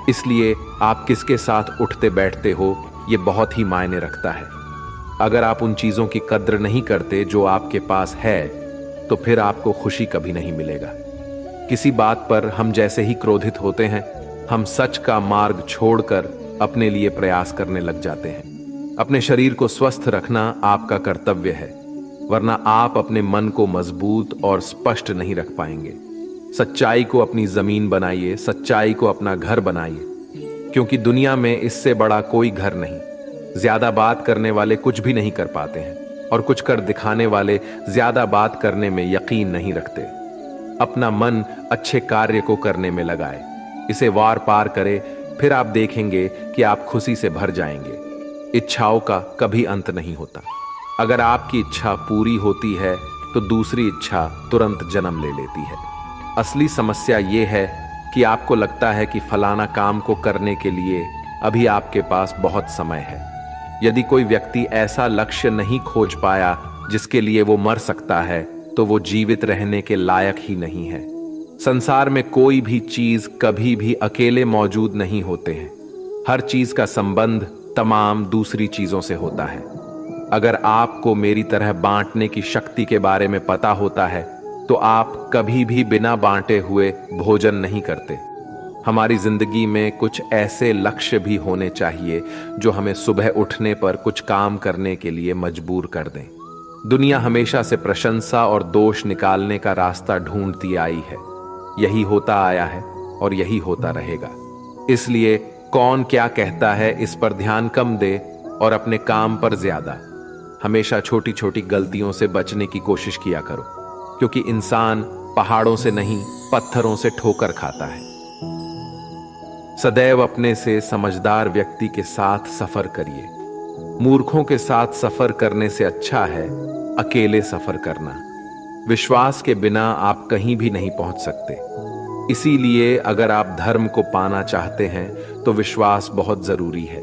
इसलिए आप किसके साथ उठते बैठते हो ये बहुत ही मायने रखता है। अगर आप उन चीजों की कद्र नहीं करते जो आपके पास है तो फिर आपको खुशी कभी नहीं मिलेगा। किसी बात पर हम जैसे ही क्रोधित होते हैं, हम सच का मार्ग छोड़कर अपने लिए प्रयास करने लग जाते हैं। अपने शरीर को स्वस्थ रखना आपका कर्तव्य है, वरना आप अपने मन को मजबूत और स्पष्ट नहीं रख पाएंगे। सच्चाई को अपनी जमीन बनाइए, सच्चाई को अपना घर बनाइए, क्योंकि दुनिया में इससे बड़ा कोई घर नहीं। ज्यादा बात करने वाले कुछ भी नहीं कर पाते हैं, और कुछ कर दिखाने वाले ज्यादा बात करने में यकीन नहीं रखते। अपना मन अच्छे कार्य को करने में लगाए, इसे वार पार करे, फिर आप देखेंगे कि आप खुशी से भर जाएंगे। इच्छाओं का कभी अंत नहीं होता। अगर आपकी इच्छा पूरी होती है तो दूसरी इच्छा तुरंत जन्म ले लेती है। असली समस्या यह है कि आपको लगता है कि फलाना काम को करने के लिए अभी आपके पास बहुत समय है। यदि कोई व्यक्ति ऐसा लक्ष्य नहीं खोज पाया जिसके लिए वो मर सकता है, तो वो जीवित रहने के लायक ही नहीं है। संसार में कोई भी चीज कभी भी अकेले मौजूद नहीं होते हैं। हर चीज का संबंध तमाम दूसरी चीजों से होता है। अगर आपको मेरी तरह बांटने की शक्ति के बारे में पता होता है तो आप कभी भी बिना बांटे हुए भोजन नहीं करते। हमारी जिंदगी में कुछ ऐसे लक्ष्य भी होने चाहिए जो हमें सुबह उठने पर कुछ काम करने के लिए मजबूर कर दें। दुनिया हमेशा से प्रशंसा और दोष निकालने का रास्ता ढूंढती आई है। यही होता आया है और यही होता रहेगा। इसलिए कौन क्या कहता है इस पर ध्यान कम दे और अपने काम पर ज्यादा। हमेशा छोटी छोटी गलतियों से बचने की कोशिश किया करो, क्योंकि इंसान पहाड़ों से नहीं पत्थरों से ठोकर खाता है। सदैव अपने से समझदार व्यक्ति के साथ सफर करिए। मूर्खों के साथ सफर करने से अच्छा है अकेले सफर करना। विश्वास के बिना आप कहीं भी नहीं पहुंच सकते। इसीलिए अगर आप धर्म को पाना चाहते हैं तो विश्वास बहुत जरूरी है।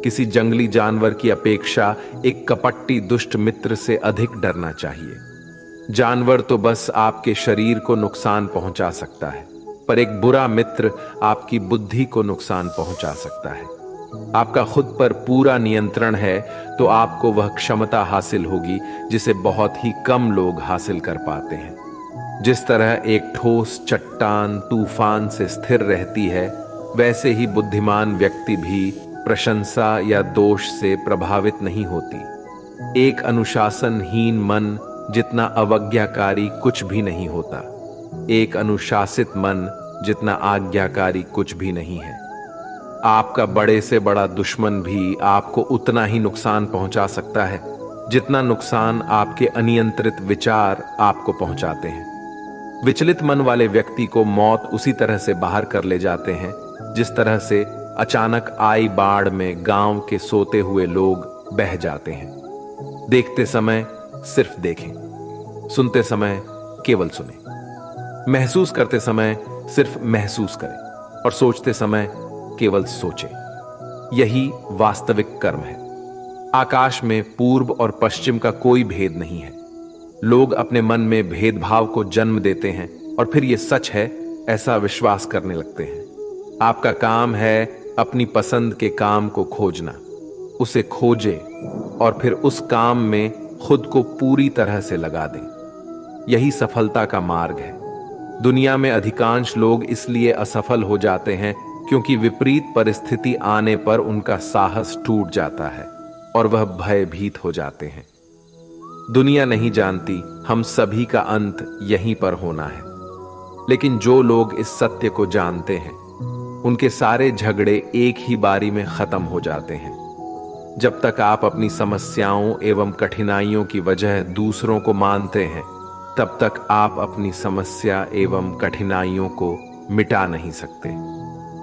किसी जंगली जानवर की अपेक्षा एक कपटी दुष्ट मित्र से अधिक डरना चाहिए। जानवर तो बस आपके शरीर को नुकसान पहुंचा सकता है, पर एक बुरा मित्र आपकी बुद्धि को नुकसान पहुंचा सकता है। आपका खुद पर पूरा नियंत्रण है तो आपको वह क्षमता हासिल होगी जिसे बहुत ही कम लोग हासिल कर पाते हैं। जिस तरह एक ठोस चट्टान तूफान से स्थिर रहती है, वैसे ही बुद्धिमान व्यक्ति भी प्रशंसा या दोष से प्रभावित नहीं होती। एक अनुशासनहीन मन जितना अवज्ञाकारी कुछ भी नहीं होता। एक अनुशासित मन जितना आज्ञाकारी कुछ भी नहीं है। आपका बड़े से बड़ा दुश्मन भी आपको उतना ही नुकसान पहुंचा सकता है जितना नुकसान आपके अनियंत्रित विचार आपको पहुंचाते हैं। विचलित मन वाले व्यक्ति को मौत उसी तरह से बाहर कर ले जाते हैं जिस तरह से अचानक आई बाढ़ में गांव के सोते हुए लोग बह जाते हैं। देखते समय सिर्फ देखें, सुनते समय केवल सुने, महसूस करते समय सिर्फ महसूस करें और सोचते समय केवल सोचें। यही वास्तविक कर्म है। आकाश में पूर्व और पश्चिम का कोई भेद नहीं है। लोग अपने मन में भेदभाव को जन्म देते हैं और फिर यह सच है ऐसा विश्वास करने लगते हैं। आपका काम है अपनी पसंद के काम को खोजना, उसे खोजें और फिर उस काम में खुद को पूरी तरह से लगा दें। यही सफलता का मार्ग है। दुनिया में अधिकांश लोग इसलिए असफल हो जाते हैं क्योंकि विपरीत परिस्थिति आने पर उनका साहस टूट जाता है और वह भयभीत हो जाते हैं। दुनिया नहीं जानती हम सभी का अंत यहीं पर होना है, लेकिन जो लोग इस सत्य को जानते हैं उनके सारे झगड़े एक ही बारी में खत्म हो जाते हैं। जब तक आप अपनी समस्याओं एवं कठिनाइयों की वजह दूसरों को मानते हैं, तब तक आप अपनी समस्या एवं कठिनाइयों को मिटा नहीं सकते।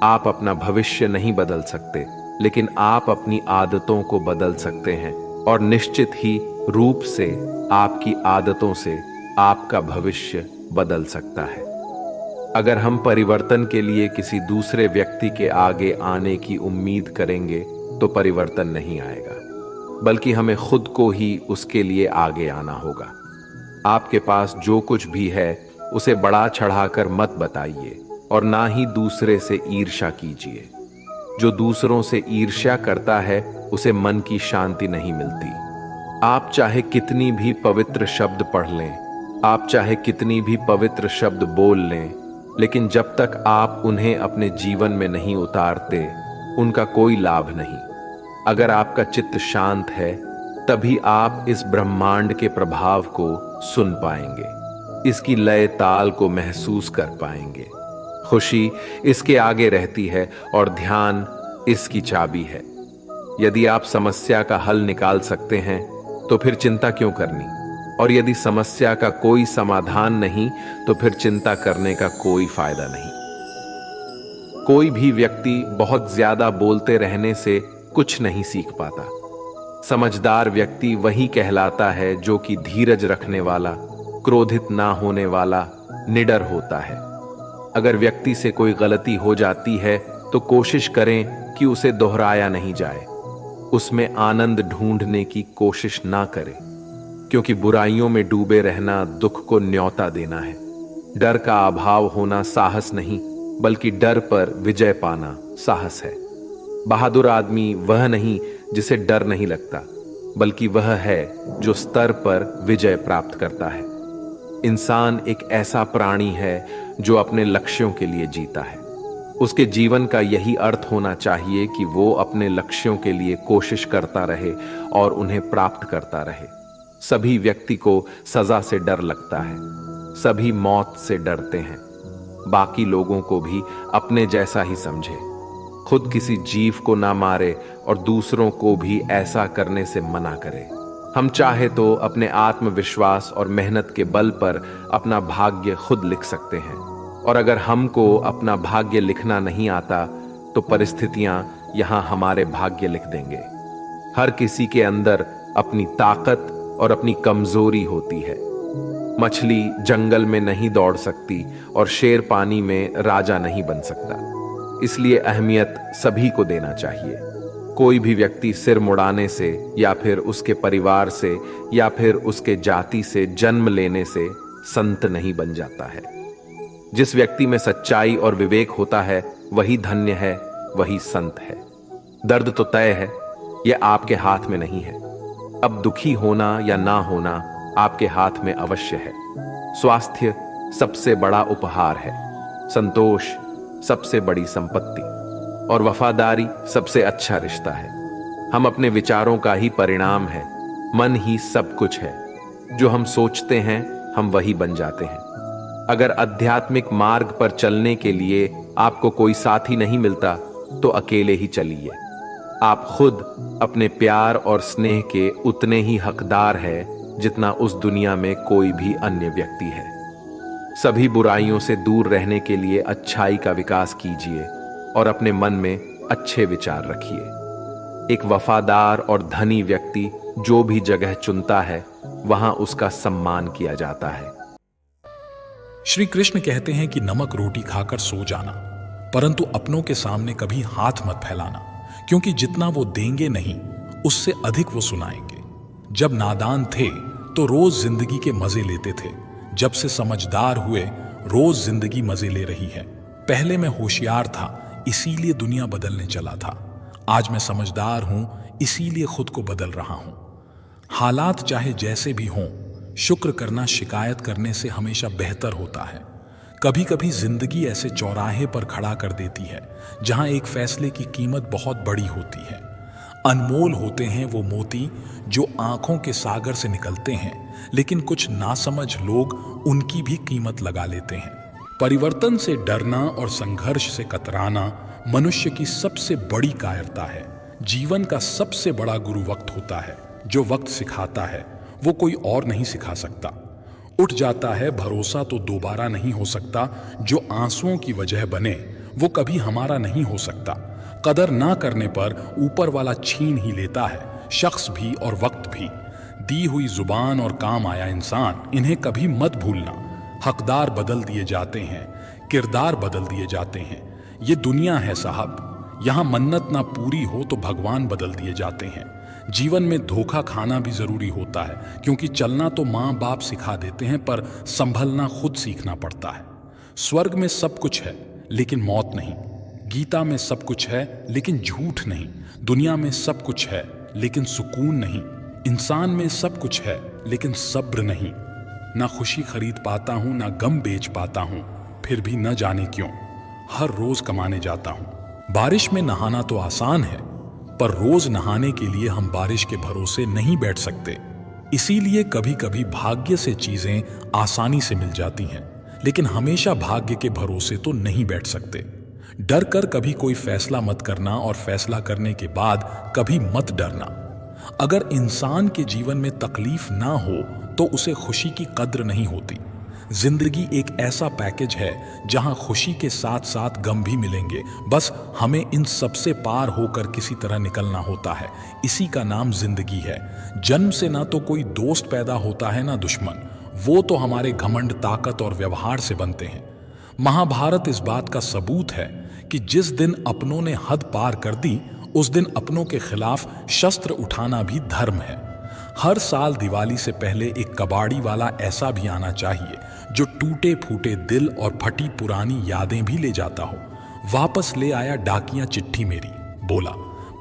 आप अपना भविष्य नहीं बदल सकते, लेकिन आप अपनी आदतों को बदल सकते हैं और निश्चित ही रूप से आपकी आदतों से आपका भविष्य बदल सकता है। अगर हम परिवर्तन के लिए किसी दूसरे व्यक्ति के आगे आने की उम्मीद करेंगे तो परिवर्तन नहीं आएगा, बल्कि हमें खुद को ही उसके लिए आगे आना होगा। आपके पास जो कुछ भी है उसे बढ़ा चढ़ाकर मत बताइए और ना ही दूसरे से ईर्ष्या कीजिए। जो दूसरों से ईर्ष्या करता है उसे मन की शांति नहीं मिलती। आप चाहे कितनी भी पवित्र शब्द पढ़ लें, आप चाहे कितनी भी पवित्र शब्द बोल लें, लेकिन जब तक आप उन्हें अपने जीवन में नहीं उतारते उनका कोई लाभ नहीं। अगर आपका चित्त शांत है तभी आप इस ब्रह्मांड के प्रभाव को सुन पाएंगे, इसकी लय ताल को महसूस कर पाएंगे। खुशी इसके आगे रहती है और ध्यान इसकी चाबी है। यदि आप समस्या का हल निकाल सकते हैं तो फिर चिंता क्यों करनी, और यदि समस्या का कोई समाधान नहीं तो फिर चिंता करने का कोई फायदा नहीं। कोई भी व्यक्ति बहुत ज्यादा बोलते रहने से कुछ नहीं सीख पाता। समझदार व्यक्ति वही कहलाता है जो कि धीरज रखने वाला, क्रोधित ना होने वाला, निडर होता है। अगर व्यक्ति से कोई गलती हो जाती है तो कोशिश करें कि उसे दोहराया नहीं जाए, उसमें आनंद ढूंढने की कोशिश ना करें। क्योंकि बुराइयों में डूबे रहना दुख को न्योता देना है। डर का अभाव होना साहस नहीं, बल्कि डर पर विजय पाना साहस है। बहादुर आदमी वह नहीं जिसे डर नहीं लगता, बल्कि वह है जो स्तर पर विजय प्राप्त करता है। इंसान एक ऐसा प्राणी है जो अपने लक्ष्यों के लिए जीता है। उसके जीवन का यही अर्थ होना चाहिए कि वो अपने लक्ष्यों के लिए कोशिश करता रहे और उन्हें प्राप्त करता रहे। सभी व्यक्ति को सजा से डर लगता है, सभी मौत से डरते हैं। बाकी लोगों को भी अपने जैसा ही समझे। खुद किसी जीव को ना मारे और दूसरों को भी ऐसा करने से मना करे। हम चाहे तो अपने आत्मविश्वास और मेहनत के बल पर अपना भाग्य खुद लिख सकते हैं, और अगर हमको अपना भाग्य लिखना नहीं आता तो परिस्थितियां यहां हमारे भाग्य लिख देंगे। हर किसी के अंदर अपनी ताकत और अपनी कमजोरी होती है। मछली जंगल में नहीं दौड़ सकती और शेर पानी में राजा नहीं बन सकता। इसलिए अहमियत सभी को देना चाहिए। कोई भी व्यक्ति सिर मुड़ाने से या फिर उसके परिवार से या फिर उसके जाति से जन्म लेने से संत नहीं बन जाता है। जिस व्यक्ति में सच्चाई और विवेक होता है वही धन्य है, वही संत है। दर्द तो तय है, यह आपके हाथ में नहीं है। अब दुखी होना या ना होना आपके हाथ में अवश्य है। स्वास्थ्य सबसे बड़ा उपहार है, संतोष सबसे बड़ी संपत्ति और वफादारी सबसे अच्छा रिश्ता है। हम अपने विचारों का ही परिणाम है। मन ही सब कुछ है। जो हम सोचते हैं हम वही बन जाते हैं। अगर आध्यात्मिक मार्ग पर चलने के लिए आपको कोई साथी नहीं मिलता तो अकेले ही चलिए। आप खुद अपने प्यार और स्नेह के उतने ही हकदार है जितना उस दुनिया में कोई भी अन्य व्यक्ति है। सभी बुराइयों से दूर रहने के लिए अच्छाई का विकास कीजिए और अपने मन में अच्छे विचार रखिए। एक वफादार और धनी व्यक्ति जो भी जगह चुनता है वहां उसका सम्मान किया जाता है। श्री कृष्ण कहते हैं कि नमक रोटी खाकर सो जाना, परंतु अपनों के सामने कभी हाथ मत फैलाना, क्योंकि जितना वो देंगे नहीं उससे अधिक वो सुनाएंगे। जब नादान थे तो रोज जिंदगी के मजे लेते थे। जब से समझदार हुए रोज जिंदगी मजे ले रही है। पहले मैं होशियार था इसीलिए दुनिया बदलने चला था। आज मैं समझदार हूं इसीलिए खुद को बदल रहा हूं। हालात चाहे जैसे भी हों, शुक्र करना शिकायत करने से हमेशा बेहतर होता है। कभी कभी जिंदगी ऐसे चौराहे पर खड़ा कर देती है जहां एक फैसले की कीमत बहुत बड़ी होती है। अनमोल होते हैं वो मोती जो आंखों के सागर से निकलते हैं, लेकिन कुछ नासमझ लोग उनकी भी कीमत लगा लेते हैं। परिवर्तन से डरना और संघर्ष से कतराना मनुष्य की सबसे बड़ी कायरता है। जीवन का सबसे बड़ा गुरु वक्त होता है। जो वक्त सिखाता है वो कोई और नहीं सिखा सकता। उठ जाता है भरोसा तो दोबारा नहीं हो सकता। जो आंसुओं की वजह बने वो कभी हमारा नहीं हो सकता। कदर ना करने पर ऊपर वाला छीन ही लेता है, शख्स भी और वक्त भी। दी हुई जुबान और काम आया इंसान, इन्हें कभी मत भूलना। हकदार बदल दिए जाते हैं, किरदार बदल दिए जाते हैं। ये दुनिया है साहब, यहाँ मन्नत ना पूरी हो तो भगवान बदल दिए जाते हैं। जीवन में धोखा खाना भी जरूरी होता है, क्योंकि चलना तो माँ बाप सिखा देते हैं पर संभलना खुद सीखना पड़ता है। स्वर्ग में सब कुछ है लेकिन मौत नहीं। गीता में सब कुछ है लेकिन झूठ नहीं। दुनिया में सब कुछ है लेकिन सुकून नहीं। इंसान में सब कुछ है लेकिन सब्र नहीं। ना खुशी खरीद पाता हूं ना गम बेच पाता हूं, फिर भी न जाने क्यों हर रोज कमाने जाता हूं। बारिश में नहाना तो आसान है, पर रोज नहाने के लिए हम बारिश के भरोसे नहीं बैठ सकते। इसीलिए कभी कभी भाग्य से चीजें आसानी से मिल जाती हैं, लेकिन हमेशा भाग्य के भरोसे तो नहीं बैठ सकते। डर कर कभी कोई फैसला मत करना और फैसला करने के बाद कभी मत डरना। अगर इंसान के जीवन में तकलीफ ना हो तो उसे खुशी की कद्र नहीं होती। जिंदगी एक ऐसा पैकेज है जहां खुशी के साथ साथ गम भी मिलेंगे। बस हमें इन सबसे पार होकर किसी तरह निकलना होता है। इसी का नाम जिंदगी है। जन्म से ना तो कोई दोस्त पैदा होता है ना दुश्मन। वो तो हमारे घमंड, ताकत और व्यवहार से बनते हैं। महाभारत इस बात का सबूत है कि जिस दिन अपनों ने हद पार कर दी उस दिन अपनों के खिलाफ शस्त्र उठाना भी धर्म है। हर साल दिवाली से पहले एक कबाड़ी वाला ऐसा भी आना चाहिए जो टूटे फूटे दिल और फटी पुरानी यादें भी ले जाता हो। वापस ले आया डाकिया चिट्ठी मेरी, बोला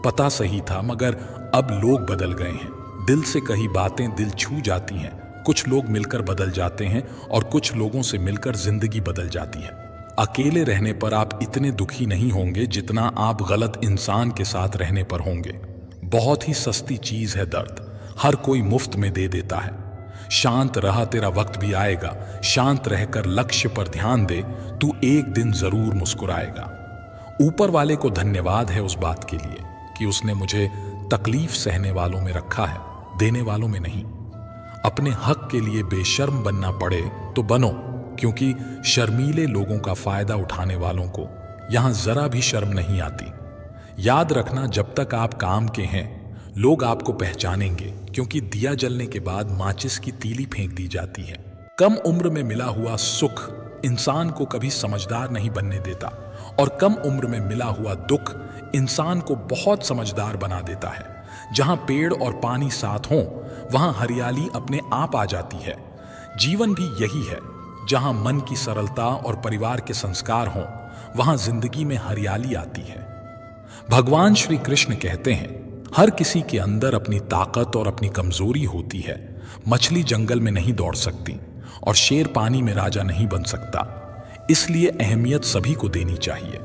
पता सही था मगर अब लोग बदल गए हैं। दिल से कही बातें दिल छू जाती हैं। कुछ लोग मिलकर बदल जाते हैं और कुछ लोगों से मिलकर जिंदगी बदल जाती है। अकेले रहने पर आप इतने दुखी नहीं होंगे जितना आप गलत इंसान के साथ रहने पर होंगे। बहुत ही सस्ती चीज है दर्द, हर कोई मुफ्त में दे देता है। शांत रहा, तेरा वक्त भी आएगा। शांत रहकर लक्ष्य पर ध्यान दे, तू एक दिन जरूर मुस्कुराएगा। ऊपर वाले को धन्यवाद है उस बात के लिए कि उसने मुझे तकलीफ सहने वालों में रखा है, देने वालों में नहीं। अपने हक के लिए बेशर्म बनना पड़े तो बनो, क्योंकि शर्मीले लोगों का फायदा उठाने वालों को यहां जरा भी शर्म नहीं आती। याद रखना, जब तक आप काम के हैं लोग आपको पहचानेंगे, क्योंकि दिया जलने के बाद माचिस की तीली फेंक दी जाती है। कम उम्र में मिला हुआ सुख इंसान को कभी समझदार नहीं बनने देता और कम उम्र में मिला हुआ दुख इंसान को बहुत समझदार बना देता है। जहां पेड़ और पानी साथ हों वहां हरियाली अपने आप आ जाती है। जीवन भी यही है, जहां मन की सरलता और परिवार के संस्कार हों वहां जिंदगी में हरियाली आती है। भगवान श्री कृष्ण कहते हैं, हर किसी के अंदर अपनी ताकत और अपनी कमजोरी होती है। मछली जंगल में नहीं दौड़ सकती और शेर पानी में राजा नहीं बन सकता, इसलिए अहमियत सभी को देनी चाहिए।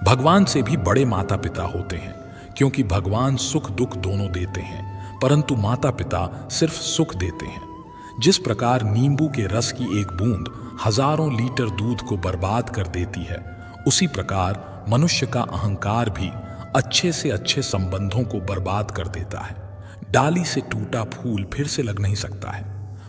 भगवान से भी बड़े माता पिता होते हैं, क्योंकि भगवान सुख दुख दोनों देते हैं, परंतु माता पिता सिर्फ सुख देते हैं। जिस प्रकार नींबू के रस की एक बूंद हजारों लीटर दूध को बर्बाद कर देती है, उसी प्रकार मनुष्य का अहंकार भी अच्छे से अच्छे संबंधों को बर्बाद कर देता है। डाली से टूटा फूल फिर से लग नहीं सकता है,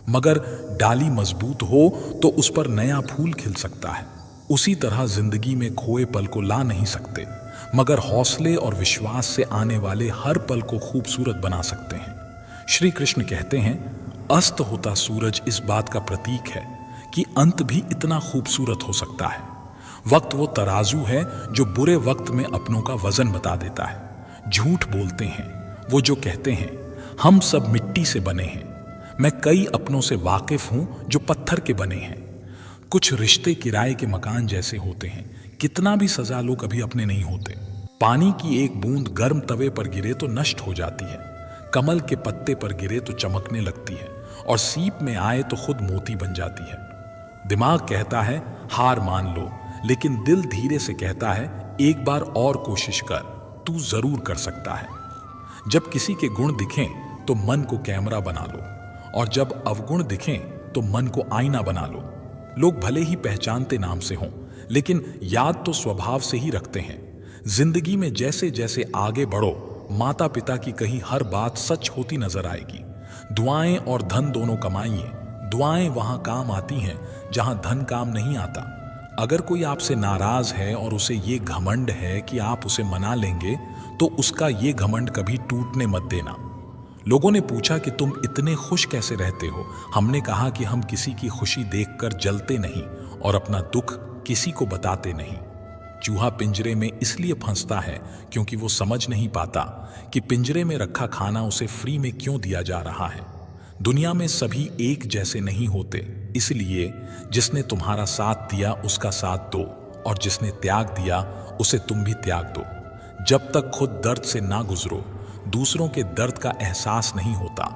मगर डाली मजबूत हो तो उस पर नया फूल खिल सकता है। उसी तरह जिंदगी में खोए पल को ला नहीं सकते, मगर हौसले और विश्वास से आने वाले हर पल को खूबसूरत बना सकते हैं। श्री कृष्ण कहते हैं, अस्त होता सूरज इस बात का प्रतीक है कि अंत भी इतना खूबसूरत हो सकता है। वक्त वो तराजू है जो बुरे वक्त में अपनों का वजन बता देता है। झूठ बोलते हैं वो जो कहते हैं, हम सब मिट्टी से बने हैं। मैं कई अपनों से वाकिफ हूं जो पत्थर के बने हैं। कुछ रिश्ते किराए के मकान जैसे होते हैं, कितना भी सजा लो कभी अपने नहीं होते। पानी की एक बूंद गर्म तवे पर गिरे तो नष्ट हो जाती है, कमल के पत्ते पर गिरे तो चमकने लगती है, और सीप में आए तो खुद मोती बन जाती है। दिमाग कहता है हार मान लो, लेकिन दिल धीरे से कहता है एक बार और कोशिश कर, तू जरूर कर सकता है। जब किसी के गुण दिखें तो मन को कैमरा बना लो, और जब अवगुण दिखें तो मन को आईना बना लो। लोग भले ही पहचानते नाम से हों, लेकिन याद तो स्वभाव से ही रखते हैं। जिंदगी में जैसे जैसे आगे बढ़ो, माता पिता की कही हर बात सच होती नजर आएगी। दुआएं और धन दोनों कमाइए। दुआएं वहां काम आती हैं जहां धन काम नहीं आता। अगर कोई आपसे नाराज है और उसे ये घमंड है कि आप उसे मना लेंगे, तो उसका ये घमंड कभी टूटने मत देना। लोगों ने पूछा कि तुम इतने खुश कैसे रहते हो? हमने कहा कि हम किसी की खुशी देखकर जलते नहीं और अपना दुख किसी को बताते नहीं। चूहा पिंजरे में इसलिए फंसता है क्योंकि वो समझ नहीं पाता कि पिंजरे में रखा खाना उसे फ्री में क्यों दिया जा रहा है। दुनिया में सभी एक जैसे नहीं होते, इसलिए जिसने तुम्हारा साथ दिया उसका साथ दो, और जिसने त्याग दिया उसे तुम भी त्याग दो। जब तक खुद दर्द से ना गुजरो, दूसरों के दर्द का एहसास नहीं होता।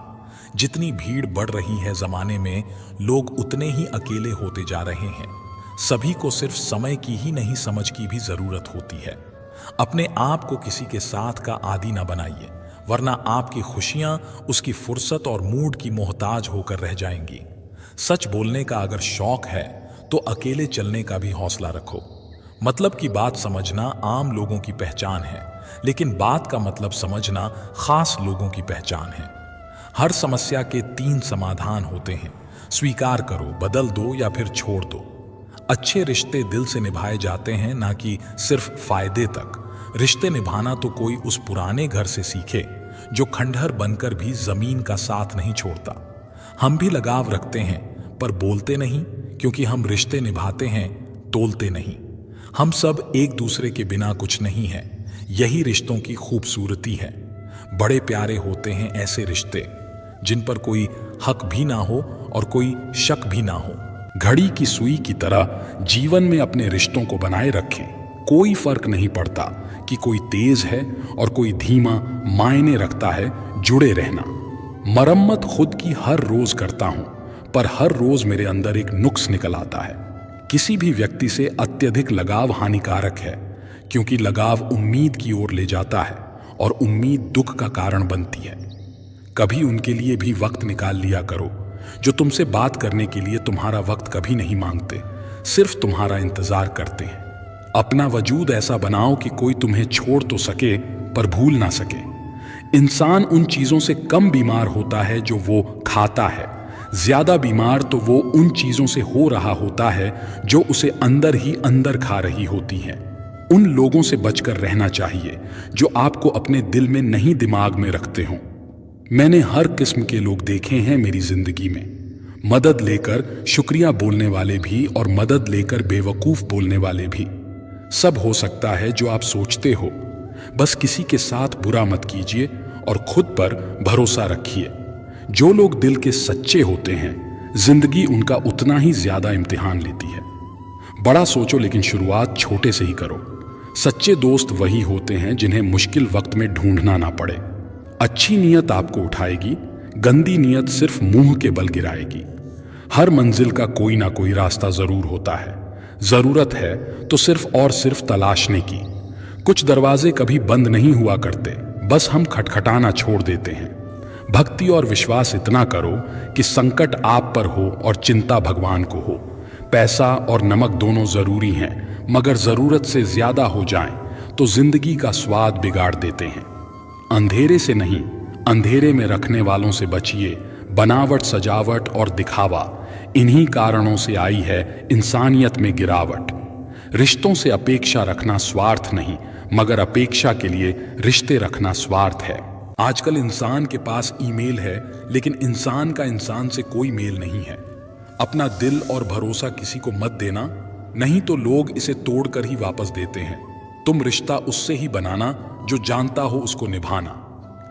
जितनी भीड़ बढ़ रही है जमाने में, लोग उतने ही अकेले होते जा रहे हैं। सभी को सिर्फ समय की ही नहीं समझ की भी जरूरत होती है। अपने आप को किसी के साथ का आदी ना बनाइए, वरना आपकी खुशियां उसकी फुर्सत और मूड की मोहताज होकर रह जाएंगी। सच बोलने का अगर शौक है तो अकेले चलने का भी हौसला रखो। मतलब की बात समझना आम लोगों की पहचान है, लेकिन बात का मतलब समझना खास लोगों की पहचान है। हर समस्या के 3 समाधान होते हैं, स्वीकार करो, बदल दो या फिर छोड़ दो। अच्छे रिश्ते दिल से निभाए जाते हैं, ना कि सिर्फ फायदे तक। रिश्ते निभाना तो कोई उस पुराने घर से सीखे जो खंडहर बनकर भी जमीन का साथ नहीं छोड़ता। हम भी लगाव रखते हैं पर बोलते नहीं, क्योंकि हम रिश्ते निभाते हैं, तोलते नहीं। हम सब एक दूसरे के बिना कुछ नहीं है, यही रिश्तों की खूबसूरती है। बड़े प्यारे होते हैं ऐसे रिश्ते जिन पर कोई हक भी ना हो और कोई शक भी ना हो। घड़ी की सुई की तरह जीवन में अपने रिश्तों को बनाए रखें। कोई फर्क नहीं पड़ता कि कोई तेज है और कोई धीमा, मायने रखता है जुड़े रहना। मरम्मत खुद की हर रोज करता हूं, पर हर रोज मेरे अंदर एक नुक्स निकल आता है। किसी भी व्यक्ति से अत्यधिक लगाव हानिकारक है, क्योंकि लगाव उम्मीद की ओर ले जाता है और उम्मीद दुख का कारण बनती है। कभी उनके लिए भी वक्त निकाल लिया करो जो तुमसे बात करने के लिए तुम्हारा वक्त कभी नहीं मांगते, सिर्फ तुम्हारा इंतजार करते हैं। अपना वजूद ऐसा बनाओ कि कोई तुम्हें छोड़ तो सके पर भूल ना सके। इंसान उन चीजों से कम बीमार होता है जो वो खाता है, ज्यादा बीमार तो वो उन चीजों से हो रहा होता है जो उसे अंदर ही अंदर खा रही होती हैं। उन लोगों से बचकर रहना चाहिए जो आपको अपने दिल में नहीं, दिमाग में रखते हों। मैंने हर किस्म के लोग देखे हैं मेरी जिंदगी में, मदद लेकर शुक्रिया बोलने वाले भी और मदद लेकर बेवकूफ बोलने वाले भी। सब हो सकता है जो आप सोचते हो। बस किसी के साथ बुरा मत कीजिए और खुद पर भरोसा रखिए। जो लोग दिल के सच्चे होते हैं, जिंदगी उनका उतना ही ज्यादा इम्तिहान लेती है। बड़ा सोचो लेकिन शुरुआत छोटे से ही करो। सच्चे दोस्त वही होते हैं जिन्हें मुश्किल वक्त में ढूंढना ना पड़े। अच्छी नीयत आपको उठाएगी, गंदी नीयत सिर्फ मुंह के बल गिराएगी। हर मंजिल का कोई ना कोई रास्ता जरूर होता है। जरूरत है तो सिर्फ और सिर्फ तलाशने की। कुछ दरवाजे कभी बंद नहीं हुआ करते, बस हम खटखटाना छोड़ देते हैं। भक्ति और विश्वास इतना करो कि संकट आप पर हो और चिंता भगवान को हो। पैसा और नमक दोनों जरूरी हैं, मगर जरूरत से ज्यादा हो जाएं तो जिंदगी का स्वाद बिगाड़ देते हैं। अंधेरे से नहीं, अंधेरे में रखने वालों से बचिए। बनावट, सजावट और दिखावा, इन्हीं कारणों से आई है इंसानियत में गिरावट। रिश्तों से अपेक्षा रखना स्वार्थ नहीं, मगर अपेक्षा के लिए रिश्ते रखना स्वार्थ है। आजकल इंसान के पास ईमेल है, लेकिन इंसान का इंसान से कोई मेल नहीं है। अपना दिल और भरोसा किसी को मत देना, नहीं तो लोग इसे तोड़कर ही वापस देते हैं। तुम रिश्ता उससे ही बनाना जो जानता हो उसको निभाना।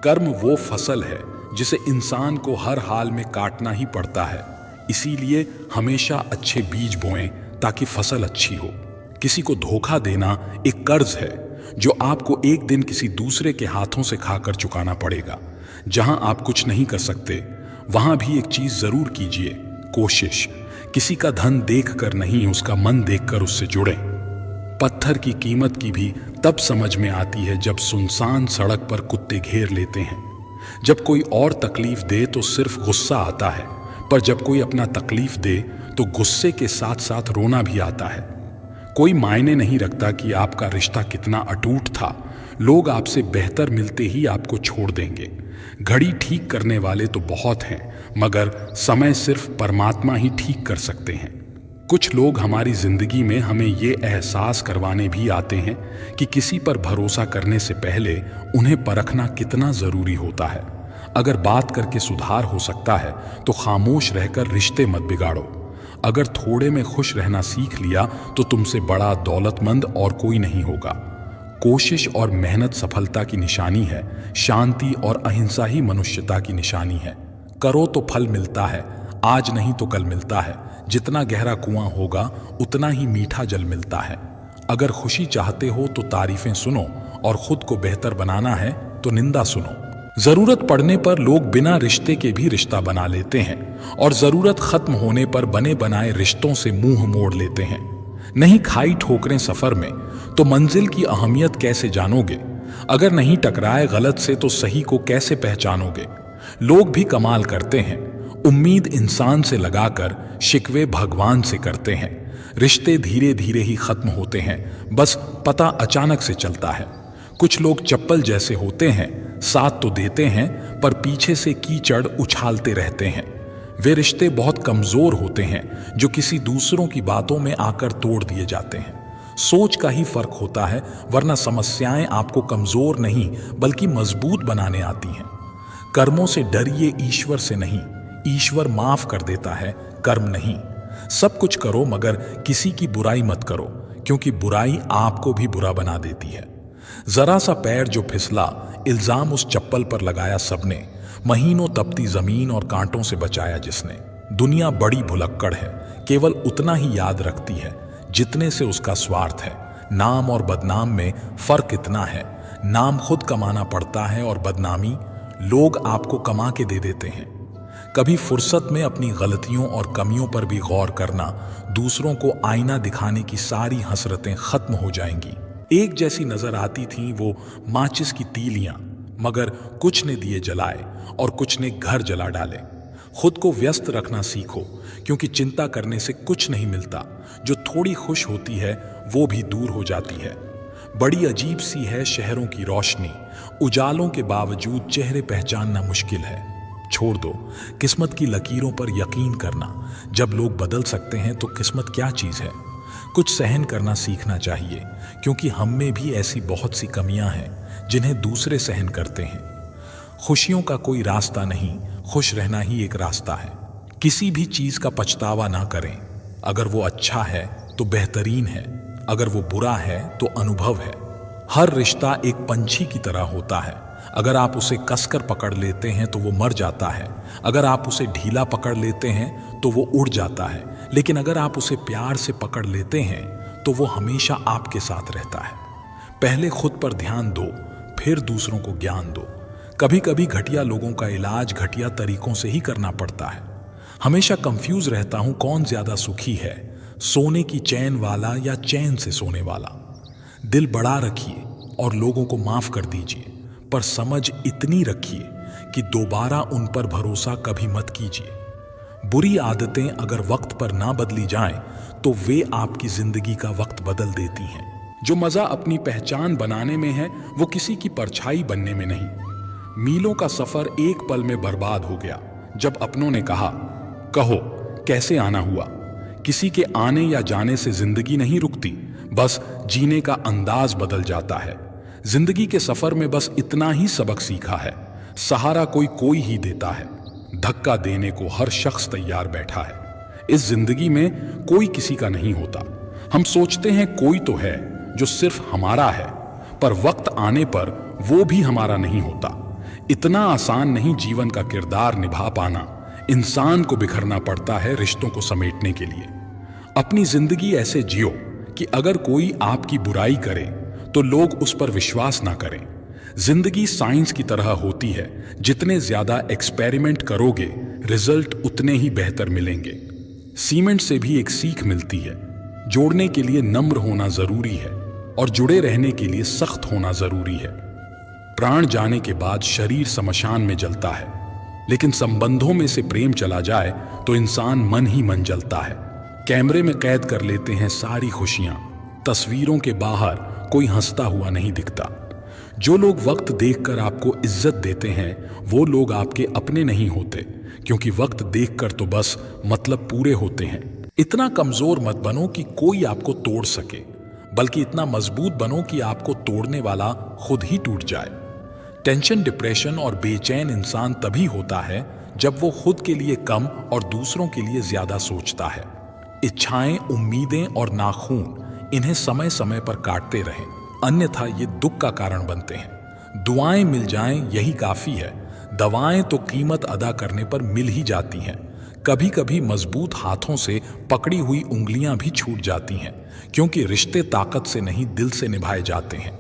कर्म वो फसल है जिसे इंसान को हर हाल में काटना ही पड़ता है। इसीलिए हमेशा अच्छे बीज बोएं ताकि फसल अच्छी हो। किसी को धोखा देना एक कर्ज है जो आपको एक दिन किसी दूसरे के हाथों से खाकर चुकाना पड़ेगा। जहां आप कुछ नहीं कर सकते, वहां भी एक चीज जरूर कीजिए, कोशिश। किसी का धन देखकर नहीं, उसका मन देखकर उससे जुड़ें। पत्थर की कीमत की भी तब समझ में आती है जब सुनसान सड़क पर कुत्ते घेर लेते हैं। जब कोई और तकलीफ दे तो सिर्फ गुस्सा आता है, पर जब कोई अपना तकलीफ दे तो गुस्से के साथ साथ रोना भी आता है। कोई मायने नहीं रखता कि आपका रिश्ता कितना अटूट था। लोग आपसे बेहतर मिलते ही आपको छोड़ देंगे। घड़ी ठीक करने वाले तो बहुत हैं, मगर समय सिर्फ परमात्मा ही ठीक कर सकते हैं। कुछ लोग हमारी जिंदगी में हमें ये एहसास करवाने भी आते हैं कि किसी पर भरोसा करने से पहले उन्हें परखना कितना जरूरी होता है। अगर बात करके सुधार हो सकता है तो खामोश रहकर रिश्ते मत बिगाड़ो। अगर थोड़े में खुश रहना सीख लिया तो तुमसे बड़ा दौलतमंद और कोई नहीं होगा। कोशिश और मेहनत सफलता की निशानी है। शांति और अहिंसा ही मनुष्यता की निशानी है। करो तो फल मिलता है, आज नहीं तो कल मिलता है। जितना गहरा कुआं होगा उतना ही मीठा जल मिलता है। अगर खुशी चाहते हो तो तारीफें सुनो, और खुद को बेहतर बनाना है तो निंदा सुनो। जरूरत पड़ने पर लोग बिना रिश्ते के भी रिश्ता बना लेते हैं, और जरूरत खत्म होने पर बने बनाए रिश्तों से मुंह मोड़ लेते हैं। नहीं खाई ठोकरें सफर में तो मंजिल की अहमियत कैसे जानोगे? अगर नहीं टकराए गलत से तो सही को कैसे पहचानोगे? लोग भी कमाल करते हैं, उम्मीद इंसान से लगाकर शिकवे भगवान से करते हैं। रिश्ते धीरे धीरे ही खत्म होते हैं, बस पता अचानक से चलता है। कुछ लोग चप्पल जैसे होते हैं, साथ तो देते हैं पर पीछे से कीचड़ उछालते रहते हैं। वे रिश्ते बहुत कमजोर होते हैं जो किसी दूसरों की बातों में आकर तोड़ दिए जाते हैं। सोच का ही फर्क होता है, वरना समस्याएं आपको कमजोर नहीं बल्कि मजबूत बनाने आती हैं। कर्मों से डरिए, ईश्वर से नहीं। ईश्वर माफ कर देता है, कर्म नहीं। सब कुछ करो मगर किसी की बुराई मत करो, क्योंकि बुराई आपको भी बुरा बना देती है। जरा सा पैर जो फिसला, इल्जाम उस चप्पल पर लगाया सबने। महीनों तपती जमीन और कांटों से बचाया जिसने। दुनिया बड़ी भुलक्कड़ है, केवल उतना ही याद रखती है जितने से उसका स्वार्थ है। नाम और बदनाम में फर्क इतना है, नाम खुद कमाना पड़ता है और बदनामी लोग आपको कमा के दे देते हैं। कभी फुर्सत में अपनी गलतियों और कमियों पर भी गौर करना, दूसरों को आईना दिखाने की सारी हसरतें खत्म हो जाएंगी। एक जैसी नजर आती थीं वो माचिस की तीलियां, मगर कुछ ने दिए जलाए और कुछ ने घर जला डाले। खुद को व्यस्त रखना सीखो, क्योंकि चिंता करने से कुछ नहीं मिलता। जो थोड़ी खुश होती है वो भी दूर हो जाती है। बड़ी अजीब सी है शहरों की रोशनी, उजालों के बावजूद चेहरे पहचानना मुश्किल है। छोड़ दो किस्मत की लकीरों पर यकीन करना। जब लोग बदल सकते हैं तो किस्मत क्या चीज़ है। कुछ सहन करना सीखना चाहिए, क्योंकि हम में भी ऐसी बहुत सी कमियां हैं जिन्हें दूसरे सहन करते हैं। खुशियों का कोई रास्ता नहीं, खुश रहना ही एक रास्ता है। किसी भी चीज का पछतावा ना करें। अगर वो अच्छा है तो बेहतरीन है, अगर वो बुरा है तो अनुभव है। हर रिश्ता एक पंछी की तरह होता है। अगर आप उसे कसकर पकड़ लेते हैं तो वो मर जाता है, अगर आप उसे ढीला पकड़ लेते हैं तो वो उड़ जाता है, लेकिन अगर आप उसे प्यार से पकड़ लेते हैं तो वो हमेशा आपके साथ रहता है। पहले खुद पर ध्यान दो, फिर दूसरों को ज्ञान दो। कभी कभी घटिया लोगों का इलाज घटिया तरीकों से ही करना पड़ता है। हमेशा कंफ्यूज रहता हूं कौन ज्यादा सुखी है, सोने की चैन वाला या चैन से सोने वाला। दिल बड़ा रखिए और लोगों को माफ कर दीजिए, पर समझ इतनी रखिए कि दोबारा उन पर भरोसा कभी मत कीजिए। बुरी आदतें अगर वक्त पर ना बदली जाएं तो वे आपकी जिंदगी का वक्त बदल देती हैं। जो मजा अपनी पहचान बनाने में है वो किसी की परछाई बनने में नहीं। मीलों का सफर एक पल में बर्बाद हो गया जब अपनों ने कहा, कहो कैसे आना हुआ। किसी के आने या जाने से जिंदगी नहीं रुकती, बस जीने का अंदाज बदल जाता है। जिंदगी के सफर में बस इतना ही सबक सीखा है, सहारा कोई कोई ही देता है, धक्का देने को हर शख्स तैयार बैठा है। इस जिंदगी में कोई किसी का नहीं होता। हम सोचते हैं कोई तो है जो सिर्फ हमारा है, पर वक्त आने पर वो भी हमारा नहीं होता। इतना आसान नहीं जीवन का किरदार निभा पाना। इंसान को बिखरना पड़ता है रिश्तों को समेटने के लिए। अपनी जिंदगी ऐसे जियो कि अगर कोई आपकी बुराई करे तो लोग उस पर विश्वास ना करें। जिंदगी साइंस की तरह होती है, जितने ज्यादा एक्सपेरिमेंट करोगे रिजल्ट उतने ही बेहतर मिलेंगे। सीमेंट से भी एक सीख मिलती है, जोड़ने के लिए नम्र होना जरूरी है और जुड़े रहने के लिए सख्त होना जरूरी है। प्राण जाने के बाद शरीर शमशान में जलता है, लेकिन संबंधों में से प्रेम चला जाए तो इंसान मन ही मन जलता है। कैमरे में कैद कर लेते हैं सारी खुशियां, तस्वीरों के बाहर कोई हंसता हुआ नहीं दिखता। जो लोग वक्त देखकर आपको इज्जत देते हैं वो लोग आपके अपने नहीं होते, क्योंकि वक्त देखकर तो बस मतलब पूरे होते हैं। इतना कमजोर मत बनो कि कोई आपको तोड़ सके, बल्कि इतना मजबूत बनो कि आपको तोड़ने वाला खुद ही टूट जाए। टेंशन, डिप्रेशन और बेचैन इंसान तभी होता है जब वो खुद के लिए कम और दूसरों के लिए ज्यादा सोचता है। इच्छाएं, उम्मीदें और नाखून, इन्हें समय समय पर काटते रहें, अन्यथा ये दुख का कारण बनते हैं। दुआएं मिल जाएं यही काफी है, दवाएं तो कीमत अदा करने पर मिल ही जाती हैं। कभी कभी मजबूत हाथों से पकड़ी हुई उंगलियां भी छूट जाती हैं, क्योंकि रिश्ते ताकत से नहीं दिल से निभाए जाते हैं।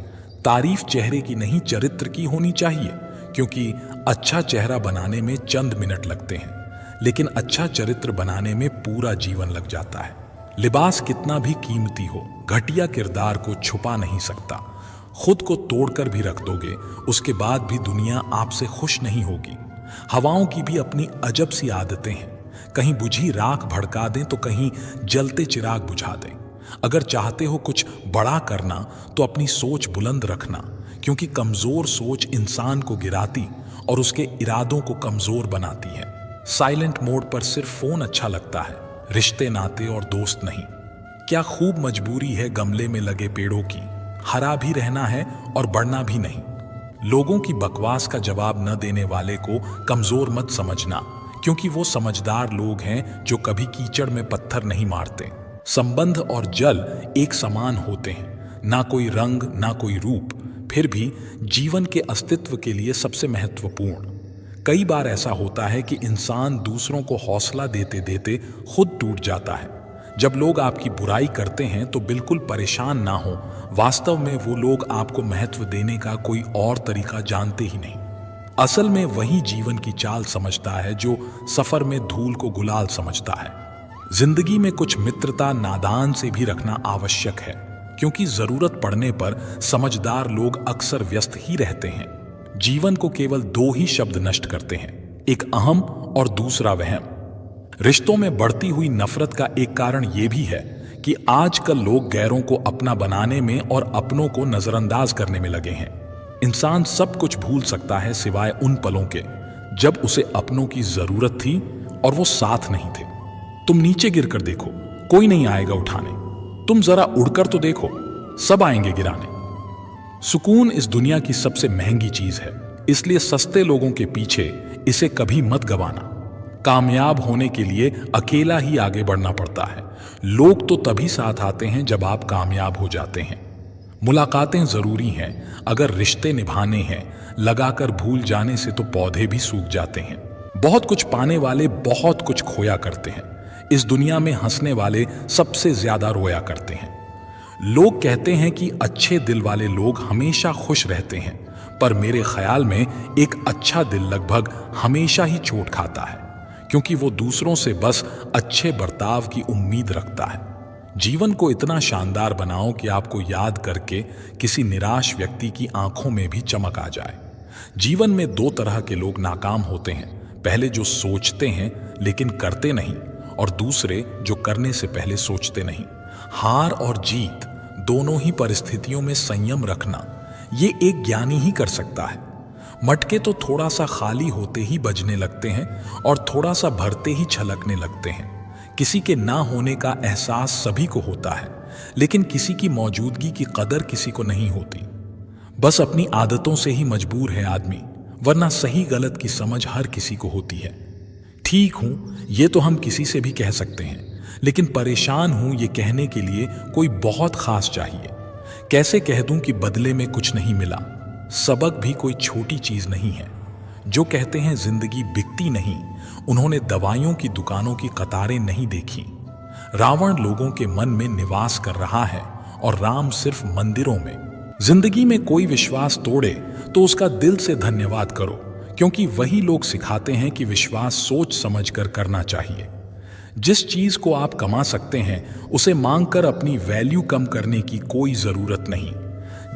तारीफ चेहरे की नहीं चरित्र की होनी चाहिए, क्योंकि अच्छा चेहरा बनाने में चंद मिनट लगते हैं, लेकिन अच्छा चरित्र बनाने में पूरा जीवन लग जाता है। लिबास कितना भी कीमती हो, घटिया किरदार को छुपा नहीं सकता। खुद को तोड़कर भी रख दोगे, उसके बाद भी दुनिया आपसे खुश नहीं होगी। हवाओं की भी अपनी अजब सी आदतें हैं, कहीं बुझी राख भड़का दें तो कहीं जलते चिराग बुझा दें। अगर चाहते हो कुछ बड़ा करना तो अपनी सोच बुलंद रखना, क्योंकि कमजोर सोच इंसान को गिराती और उसके इरादों को कमजोर बनाती है। साइलेंट मोड पर सिर्फ फोन अच्छा लगता है, रिश्ते, नाते और दोस्त नहीं। क्या खूब मजबूरी है गमले में लगे पेड़ों की, हरा भी रहना है और बढ़ना भी नहीं। लोगों की बकवास का जवाब न देने वाले को कमजोर मत समझना, क्योंकि वो समझदार लोग हैं जो कभी कीचड़ में पत्थर नहीं मारते। संबंध और जल एक समान होते हैं, ना कोई रंग ना कोई रूप, फिर भी जीवन के अस्तित्व के लिए सबसे महत्वपूर्ण। कई बार ऐसा होता है कि इंसान दूसरों को हौसला देते देते खुद टूट जाता है। जब लोग आपकी बुराई करते हैं तो बिल्कुल परेशान ना हो, वास्तव में वो लोग आपको महत्व देने का कोई और तरीका जानते ही नहीं। असल में वही जीवन की चाल समझता है जो सफर में धूल को गुलाल समझता है। जिंदगी में कुछ मित्रता नादान से भी रखना आवश्यक है, क्योंकि जरूरत पड़ने पर समझदार लोग अक्सर व्यस्त ही रहते हैं। जीवन को केवल दो ही शब्द नष्ट करते हैं, एक अहम और दूसरा वहम। रिश्तों में बढ़ती हुई नफरत का एक कारण यह भी है कि आजकल लोग गैरों को अपना बनाने में और अपनों को नजरअंदाज करने में लगे हैं। इंसान सब कुछ भूल सकता है सिवाय उन पलों के जब उसे अपनों की जरूरत थी और वो साथ नहीं थे। तुम नीचे गिरकर देखो, कोई नहीं आएगा उठाने। तुम जरा उड़कर तो देखो, सब आएंगे गिराने। सुकून इस दुनिया की सबसे महंगी चीज है, इसलिए सस्ते लोगों के पीछे इसे कभी मत गवाना। कामयाब होने के लिए अकेला ही आगे बढ़ना पड़ता है। लोग तो तभी साथ आते हैं जब आप कामयाब हो जाते हैं। मुलाकातें जरूरी हैं अगर रिश्ते निभाने हैं, लगाकर भूल जाने से तो पौधे भी सूख जाते हैं। बहुत कुछ पाने वाले बहुत कुछ खोया करते हैं। इस दुनिया में हंसने वाले सबसे ज्यादा रोया करते हैं। लोग कहते हैं कि अच्छे दिल वाले लोग हमेशा खुश रहते हैं, पर मेरे ख्याल में एक अच्छा दिल लगभग हमेशा ही चोट खाता है, क्योंकि वो दूसरों से बस अच्छे बर्ताव की उम्मीद रखता है। जीवन को इतना शानदार बनाओ कि आपको याद करके किसी निराश व्यक्ति की आंखों में भी चमक आ जाए। जीवन में दो तरह के लोग नाकाम होते हैं, पहले जो सोचते हैं लेकिन करते नहीं, और दूसरे जो करने से पहले सोचते नहीं। हार और जीत दोनों ही परिस्थितियों में संयम रखना ये एक ज्ञानी ही कर सकता है। मटके तो थोड़ा सा खाली होते ही बजने लगते हैं और थोड़ा सा भरते ही छलकने लगते हैं। किसी के ना होने का एहसास सभी को होता है, लेकिन किसी की मौजूदगी की कदर किसी को नहीं होती। बस अपनी आदतों से ही मजबूर है आदमी, वरना सही गलत की समझ हर किसी को होती है। ठीक हूं ये तो हम किसी से भी कह सकते हैं, लेकिन परेशान हूं ये कहने के लिए कोई बहुत खास चाहिए। कैसे कह दूं कि बदले में कुछ नहीं मिला? सबक भी कोई छोटी चीज नहीं है। जो कहते हैं जिंदगी बिकती नहीं, उन्होंने दवाइयों की दुकानों की कतारें नहीं देखी। रावण लोगों के मन में निवास कर रहा है और राम सिर्फ मंदिरों में। जिंदगी में कोई विश्वास तोड़े तो उसका दिल से धन्यवाद करो, क्योंकि वही लोग सिखाते हैं कि विश्वास सोच समझकर करना चाहिए। जिस चीज को आप कमा सकते हैं उसे मांगकर अपनी वैल्यू कम करने की कोई जरूरत नहीं।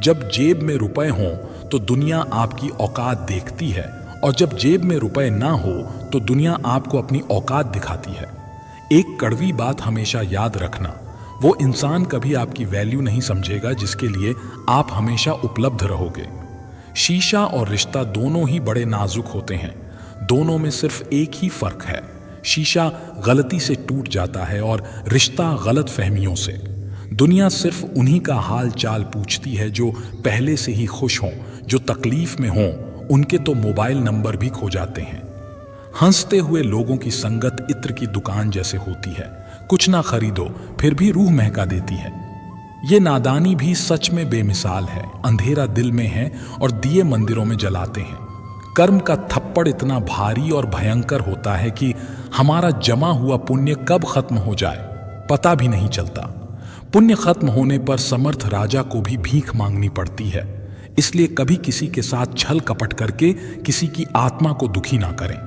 जब जेब में रुपए हों तो दुनिया आपकी औकात देखती है, और जब जेब में रुपए ना हो तो दुनिया आपको अपनी औकात दिखाती है। एक कड़वी बात हमेशा याद रखना, वो इंसान कभी आपकी वैल्यू नहीं समझेगा जिसके लिए आप हमेशा उपलब्ध रहोगे। शीशा और रिश्ता दोनों ही बड़े नाजुक होते हैं, दोनों में सिर्फ एक ही फर्क है, शीशा गलती से टूट जाता है और रिश्ता गलत फहमियों से। दुनिया सिर्फ उन्हीं का हाल चाल पूछती है जो पहले से ही खुश हों, जो तकलीफ में हों उनके तो मोबाइल नंबर भी खो जाते हैं। हंसते हुए लोगों की संगत इत्र की दुकान जैसे होती है, कुछ ना खरीदो फिर भी रूह महका देती है। ये नादानी भी सच में बेमिसाल है। अंधेरा दिल में है और दिए मंदिरों में जलाते हैं। कर्म का थप्पड़ इतना भारी और भयंकर होता है कि हमारा जमा हुआ पुण्य कब खत्म हो जाए पता भी नहीं चलता। पुण्य खत्म होने पर समर्थ राजा को भी भीख मांगनी पड़ती है। इसलिए कभी किसी के साथ छल कपट करके किसी की आत्मा को दुखी ना करें।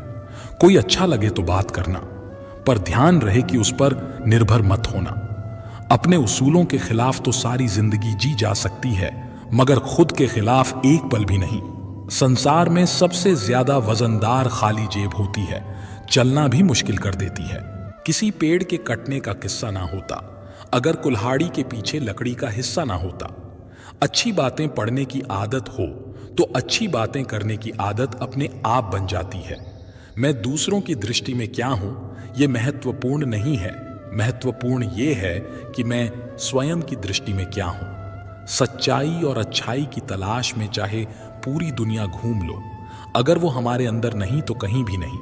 कोई अच्छा लगे तो बात करना, पर ध्यान रहे कि उस पर निर्भर मत होना। अपने उसूलों के खिलाफ तो सारी जिंदगी जी जा सकती है, मगर खुद के खिलाफ एक पल भी नहीं। संसार में सबसे ज्यादा वजनदार खाली जेब होती है, चलना भी मुश्किल कर देती है। किसी पेड़ के कटने का किस्सा ना होता अगर कुल्हाड़ी के पीछे लकड़ी का हिस्सा ना होता। अच्छी बातें पढ़ने की आदत हो तो अच्छी बातें करने की आदत अपने आप बन जाती है। मैं दूसरों की दृष्टि में क्या हूं यह महत्वपूर्ण नहीं है, महत्वपूर्ण यह है कि मैं स्वयं की दृष्टि में क्या हूं। सच्चाई और अच्छाई की तलाश में चाहे पूरी दुनिया घूम लो, अगर वो हमारे अंदर नहीं तो कहीं भी नहीं।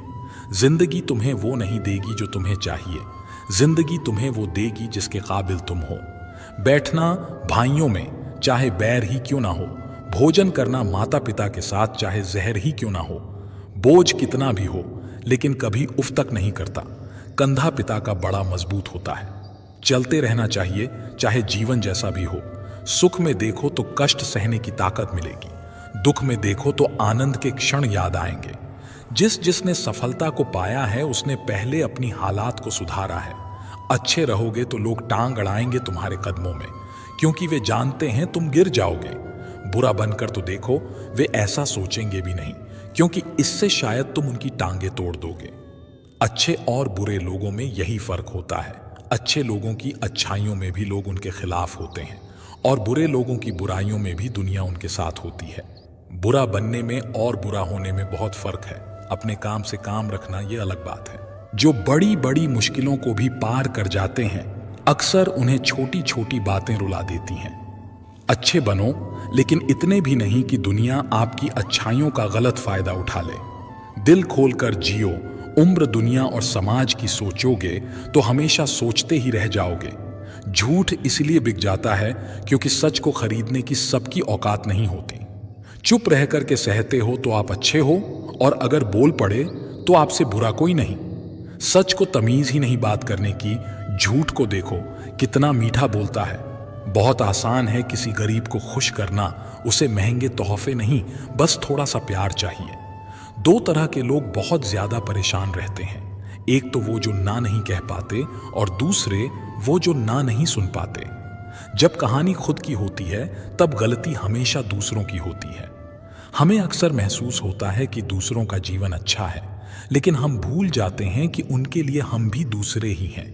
जिंदगी तुम्हें वो नहीं देगी जो तुम्हें चाहिए, जिंदगी तुम्हें वो देगी जिसके काबिल तुम हो। बैठना भाइयों में चाहे बैर ही क्यों ना हो, भोजन करना माता पिता के साथ चाहे जहर ही क्यों ना हो, बोझ कितना भी हो लेकिन कभी उफ तक नहीं करता। कंधा पिता का बड़ा मजबूत होता है। चलते रहना चाहिए चाहे जीवन जैसा भी हो। सुख में देखो तो कष्ट सहने की ताकत मिलेगी, दुख में देखो तो आनंद के क्षण याद आएंगे। जिसने सफलता को पाया है उसने पहले अपनी हालात को सुधारा है। अच्छे रहोगे तो लोग टांग अड़ाएंगे तुम्हारे कदमों में, क्योंकि वे जानते हैं तुम गिर जाओगे। बुरा बनकर तो देखो, वे ऐसा सोचेंगे भी नहीं, क्योंकि इससे शायद तुम उनकी टांगे तोड़ दोगे। अच्छे और बुरे लोगों में यही फर्क होता है। अच्छे लोगों की अच्छाइयों में भी लोग उनके खिलाफ होते हैं और बुरे लोगों की बुराइयों में भी दुनिया उनके साथ होती है। बुरा बनने में और बुरा होने में बहुत फर्क है। अपने काम से काम रखना ये अलग बात है। जो बड़ी बड़ी मुश्किलों को भी पार कर जाते हैं, अक्सर उन्हें छोटी छोटी बातें रुला देती हैं। अच्छे बनो, लेकिन इतने भी नहीं कि दुनिया आपकी अच्छाइयों का गलत फायदा उठा ले। दिल खोलकर जियो। उम्र दुनिया और समाज की सोचोगे तो हमेशा सोचते ही रह जाओगे। झूठ इसलिए बिक जाता है क्योंकि सच को खरीदने की सबकी औकात नहीं होती। चुप रह कर के सहते हो तो आप अच्छे हो, और अगर बोल पड़े तो आपसे बुरा कोई नहीं। सच को तमीज ही नहीं बात करने की, झूठ को देखो कितना मीठा बोलता है। बहुत आसान है किसी गरीब को खुश करना, उसे महंगे तोहफे नहीं, बस थोड़ा सा प्यार चाहिए। दो तरह के लोग बहुत ज्यादा परेशान रहते हैं। एक तो वो जो ना नहीं कह पाते, और दूसरे वो जो ना नहीं सुन पाते। जब कहानी खुद की होती है तब गलती हमेशा दूसरों की होती है। हमें अक्सर महसूस होता है कि दूसरों का जीवन अच्छा है, लेकिन हम भूल जाते हैं कि उनके लिए हम भी दूसरे ही हैं।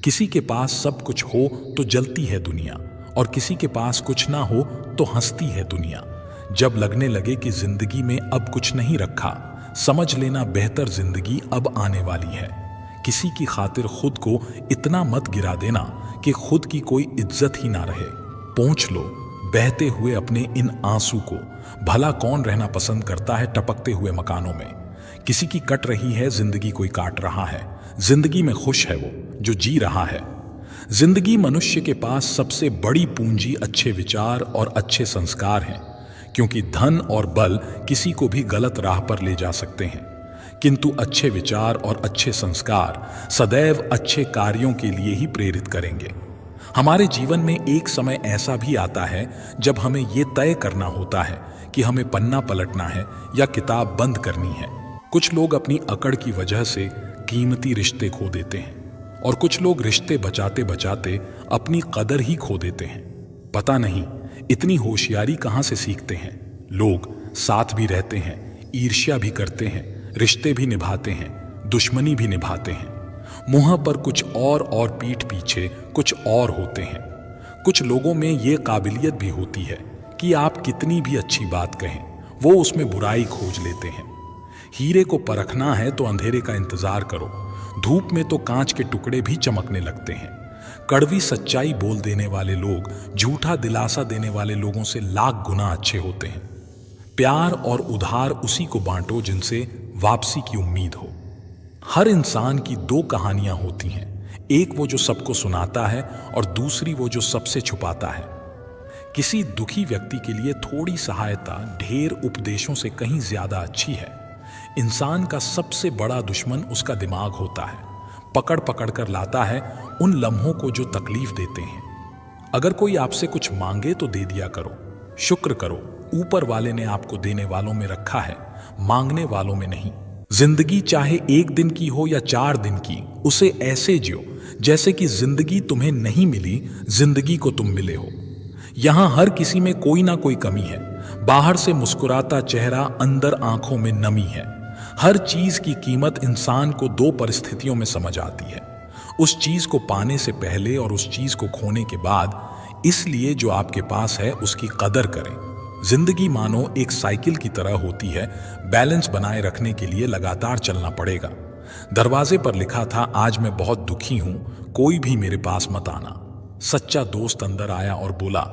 किसी के पास सब कुछ हो तो जलती है दुनिया, और किसी के पास कुछ ना हो तो हंसती है दुनिया। जब लगने लगे कि जिंदगी में अब कुछ नहीं रखा, समझ लेना बेहतर जिंदगी अब आने वाली है। किसी की खातिर खुद को इतना मत गिरा देना कि खुद की कोई इज्जत ही ना रहे। पोंछ लो बहते हुए अपने इन आंसू को। भला कौन रहना पसंद करता है टपकते हुए मकानों में। किसी की कट रही है जिंदगी, कोई काट रहा है। जिंदगी में खुश है वो जो जी रहा है। जिंदगी मनुष्य के पास सबसे बड़ी पूंजी अच्छे विचार और अच्छे संस्कार हैं, क्योंकि धन और बल किसी को भी गलत राह पर ले जा सकते हैं, किंतु अच्छे विचार और अच्छे संस्कार सदैव अच्छे कार्यों के लिए ही प्रेरित करेंगे। हमारे जीवन में एक समय ऐसा भी आता है जब हमें ये तय करना होता है कि हमें पन्ना पलटना है या किताब बंद करनी है। कुछ लोग अपनी अकड़ की वजह से कीमती रिश्ते खो देते हैं, और कुछ लोग रिश्ते बचाते बचाते अपनी कदर ही खो देते हैं। पता नहीं इतनी होशियारी कहां से सीखते हैं। लोग साथ भी रहते हैं, ईर्ष्या भी करते हैं, रिश्ते भी निभाते हैं, दुश्मनी भी निभाते हैं। मुंह पर कुछ और पीठ पीछे कुछ और होते हैं। कुछ लोगों में ये काबिलियत भी होती है कि आप कितनी भी अच्छी बात कहें, वो उसमें बुराई खोज लेते हैं। हीरे को परखना है तो अंधेरे का इंतजार करो। धूप में तो कांच के टुकड़े भी चमकने लगते हैं। कड़वी सच्चाई बोल देने वाले लोग झूठा दिलासा देने वाले लोगों से लाख गुना अच्छे होते हैं। प्यार और उधार उसी को बांटो जिनसे वापसी की उम्मीद हो। हर इंसान की दो कहानियां होती हैं, एक वो जो सबको सुनाता है और दूसरी वो जो सबसे छुपाता है। किसी दुखी व्यक्ति के लिए थोड़ी सहायता ढेर उपदेशों से कहीं ज्यादा अच्छी है। इंसान का सबसे बड़ा दुश्मन उसका दिमाग होता है। पकड़ पकड़ कर लाता है उन लम्हों को जो तकलीफ देते हैं। अगर कोई आपसे कुछ मांगे तो दे दिया करो, शुक्र करो ऊपर वाले ने आपको देने वालों में रखा है, मांगने वालों में नहीं। जिंदगी चाहे एक दिन की हो या 4 दिन की, उसे ऐसे जियो जैसे कि जिंदगी तुम्हें नहीं मिली, जिंदगी को तुम मिले हो। यहां हर किसी में कोई ना कोई कमी है। बाहर से मुस्कुराता चेहरा, अंदर आंखों में नमी है। हर चीज की कीमत इंसान को 2 परिस्थितियों में समझ आती है, उस चीज को पाने से पहले और उस चीज को खोने के बाद। इसलिए जो आपके पास है उसकी कदर करें। जिंदगी मानो एक साइकिल की तरह होती है, बैलेंस बनाए रखने के लिए लगातार चलना पड़ेगा। दरवाजे पर लिखा था, आज मैं बहुत दुखी हूं, कोई भी मेरे पास मत आना। सच्चा दोस्त अंदर आया और बोला,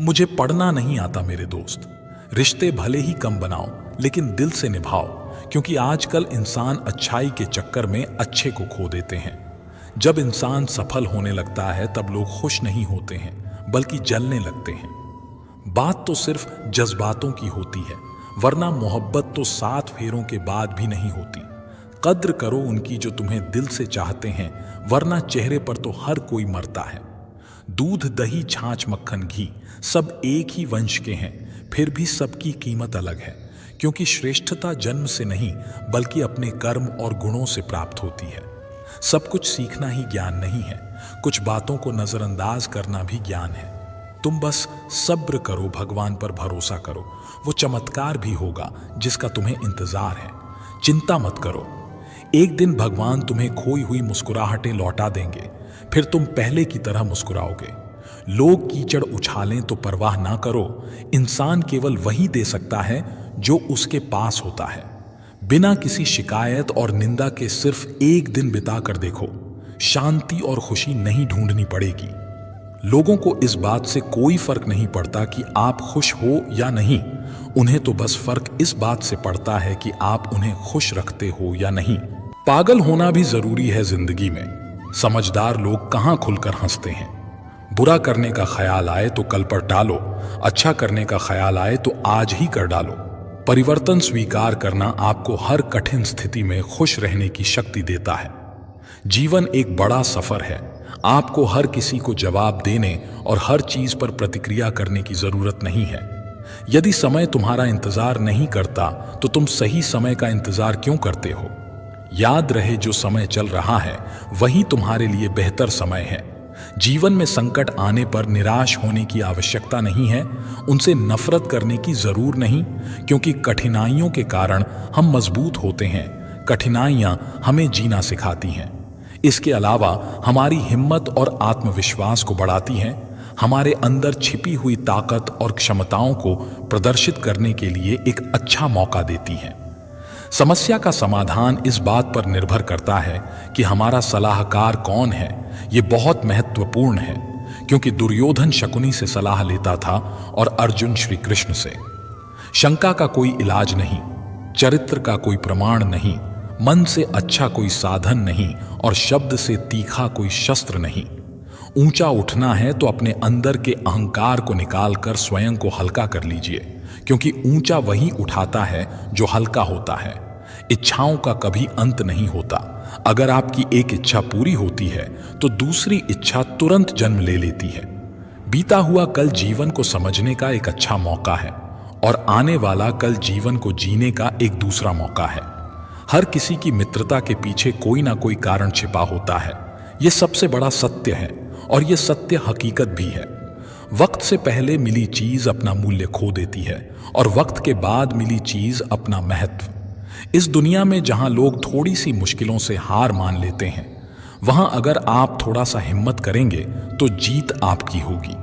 मुझे पढ़ना नहीं आता मेरे दोस्त। रिश्ते भले ही कम बनाओ लेकिन दिल से निभाओ, क्योंकि आजकल इंसान अच्छाई के चक्कर में अच्छे को खो देते हैं। जब इंसान सफल होने लगता है तब लोग खुश नहीं होते हैं बल्कि जलने लगते हैं। बात तो सिर्फ जज्बातों की होती है, वरना मोहब्बत तो 7 फेरों के बाद भी नहीं होती। कद्र करो उनकी जो तुम्हें दिल से चाहते हैं, वरना चेहरे पर तो हर कोई मरता है। दूध, दही, छाछ, मक्खन, घी सब एक ही वंश के हैं, फिर भी सबकी कीमत अलग है, क्योंकि श्रेष्ठता जन्म से नहीं बल्कि अपने कर्म और गुणों से प्राप्त होती है। सब कुछ सीखना ही ज्ञान नहीं है, कुछ बातों को नजरअंदाज करना भी ज्ञान है। तुम बस सब्र करो, भगवान पर भरोसा करो, वो चमत्कार भी होगा जिसका तुम्हें इंतजार है। चिंता मत करो, एक दिन भगवान तुम्हें खोई हुई मुस्कुराहटें लौटा देंगे, फिर तुम पहले की तरह मुस्कुराओगे। लोग कीचड़ उछालें तो परवाह ना करो, इंसान केवल वही दे सकता है जो उसके पास होता है। बिना किसी शिकायत और निंदा के सिर्फ एक दिन बिता कर देखो, शांति और खुशी नहीं ढूंढनी पड़ेगी। लोगों को इस बात से कोई फर्क नहीं पड़ता कि आप खुश हो या नहीं, उन्हें तो बस फर्क इस बात से पड़ता है कि आप उन्हें खुश रखते हो या नहीं। पागल होना भी जरूरी है जिंदगी में। समझदार लोग कहां खुलकर हंसते हैं। बुरा करने का ख्याल आए तो कल पर टालो, अच्छा करने का ख्याल आए तो आज ही कर डालो। परिवर्तन स्वीकार करना आपको हर कठिन स्थिति में खुश रहने की शक्ति देता है। जीवन एक बड़ा सफर है, आपको हर किसी को जवाब देने और हर चीज पर प्रतिक्रिया करने की जरूरत नहीं है। यदि समय तुम्हारा इंतजार नहीं करता तो तुम सही समय का इंतजार क्यों करते हो? याद रहे, जो समय चल रहा है वही तुम्हारे लिए बेहतर समय है। जीवन में संकट आने पर निराश होने की आवश्यकता नहीं है, उनसे नफरत करने की जरूर नहीं, क्योंकि कठिनाइयों के कारण हम मजबूत होते हैं। कठिनाइयां हमें जीना सिखाती हैं। इसके अलावा हमारी हिम्मत और आत्मविश्वास को बढ़ाती हैं, हमारे अंदर छिपी हुई ताकत और क्षमताओं को प्रदर्शित करने के लिए एक अच्छा मौका देती हैं। समस्या का समाधान इस बात पर निर्भर करता है कि हमारा सलाहकार कौन है। ये बहुत महत्वपूर्ण है, क्योंकि दुर्योधन शकुनी से सलाह लेता था और अर्जुन श्री कृष्ण से। शंका का कोई इलाज नहीं, चरित्र का कोई प्रमाण नहीं, मन से अच्छा कोई साधन नहीं और शब्द से तीखा कोई शस्त्र नहीं। ऊंचा उठना है तो अपने अंदर के अहंकार को निकालकर स्वयं को हल्का कर लीजिए, क्योंकि ऊंचा वही उठाता है जो हल्का होता है। इच्छाओं का कभी अंत नहीं होता। अगर आपकी एक इच्छा पूरी होती है तो दूसरी इच्छा तुरंत जन्म ले लेती है। बीता हुआ कल जीवन को समझने का एक अच्छा मौका है और आने वाला कल जीवन को जीने का एक दूसरा मौका है। हर किसी की मित्रता के पीछे कोई ना कोई कारण छिपा होता है। यह सबसे बड़ा सत्य है और यह सत्य हकीकत भी है। वक्त से पहले मिली चीज अपना मूल्य खो देती है और वक्त के बाद मिली चीज अपना महत्व। इस दुनिया में जहां लोग थोड़ी सी मुश्किलों से हार मान लेते हैं, वहां अगर आप थोड़ा सा हिम्मत करेंगे तो जीत आपकी होगी।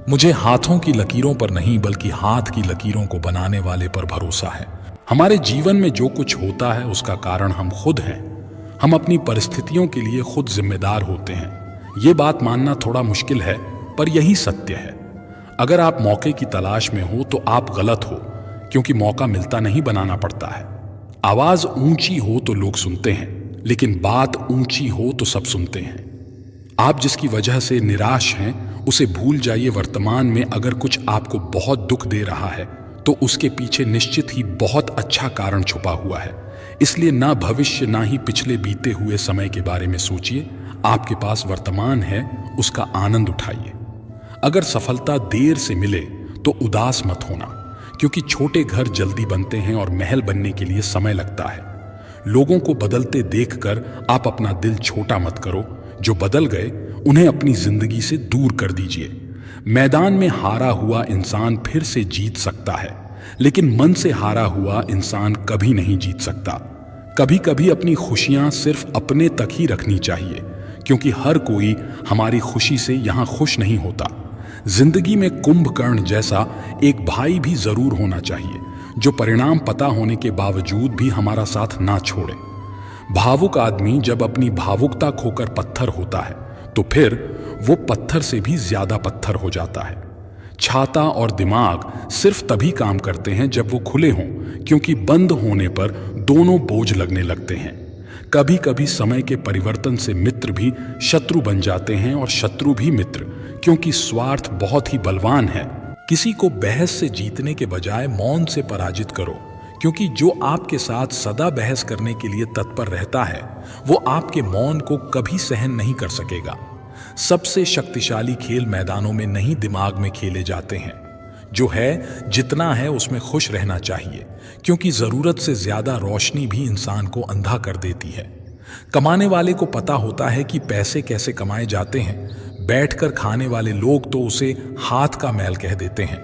मुझे हाथों की लकीरों पर नहीं बल्कि हाथ की लकीरों को बनाने वाले पर भरोसा है। हमारे जीवन में जो कुछ होता है उसका कारण हम खुद हैं। हम अपनी परिस्थितियों के लिए खुद जिम्मेदार होते हैं। ये बात मानना थोड़ा मुश्किल है, पर यही सत्य है। अगर आप मौके की तलाश में हो तो आप गलत हो, क्योंकि मौका मिलता नहीं, बनाना पड़ता है। आवाज ऊंची हो तो लोग सुनते हैं, लेकिन बात ऊंची हो तो सब सुनते हैं। आप जिसकी वजह से निराश हैं उसे भूल जाइए। वर्तमान में अगर कुछ आपको बहुत दुख दे रहा है तो उसके पीछे निश्चित ही बहुत अच्छा कारण छुपा हुआ है। इसलिए ना भविष्य ना ही पिछले बीते हुए समय के बारे में सोचिए। आपके पास वर्तमान है, उसका आनंद उठाइए। अगर सफलता देर से मिले तो उदास मत होना, क्योंकि छोटे घर जल्दी बनते हैं और महल बनने के लिए समय लगता है। लोगों को बदलते देखकर आप अपना दिल छोटा मत करो। जो बदल गए उन्हें अपनी जिंदगी से दूर कर दीजिए। मैदान में हारा हुआ इंसान फिर से जीत सकता है, लेकिन मन से हारा हुआ इंसान कभी नहीं जीत सकता। कभी कभी अपनी खुशियां सिर्फ अपने तक ही रखनी चाहिए, क्योंकि हर कोई हमारी खुशी से यहां खुश नहीं होता। जिंदगी में कुंभकर्ण जैसा एक भाई भी जरूर होना चाहिए, जो परिणाम पता होने के बावजूद भी हमारा साथ ना छोड़े। भावुक आदमी जब अपनी भावुकता खोकर पत्थर होता है तो फिर वो पत्थर से भी ज्यादा पत्थर हो जाता है। छाता और दिमाग सिर्फ तभी काम करते हैं जब वो खुले हों, क्योंकि बंद होने पर दोनों बोझ लगने लगते हैं। कभी कभी समय के परिवर्तन से मित्र भी शत्रु बन जाते हैं और शत्रु भी मित्र, क्योंकि स्वार्थ बहुत ही बलवान है। किसी को बहस से जीतने के बजाय मौन से पराजित करो, क्योंकि जो आपके साथ सदा बहस करने के लिए तत्पर रहता है वो आपके मौन को कभी सहन नहीं कर सकेगा। सबसे शक्तिशाली खेल मैदानों में नहीं दिमाग में खेले जाते हैं। जो है जितना है उसमें खुश रहना चाहिए, क्योंकि जरूरत से ज्यादा रोशनी भी इंसान को अंधा कर देती है। कमाने वाले को पता होता है कि पैसे कैसे कमाए जाते हैं, बैठकर खाने वाले लोग तो उसे हाथ का मैल कह देते हैं।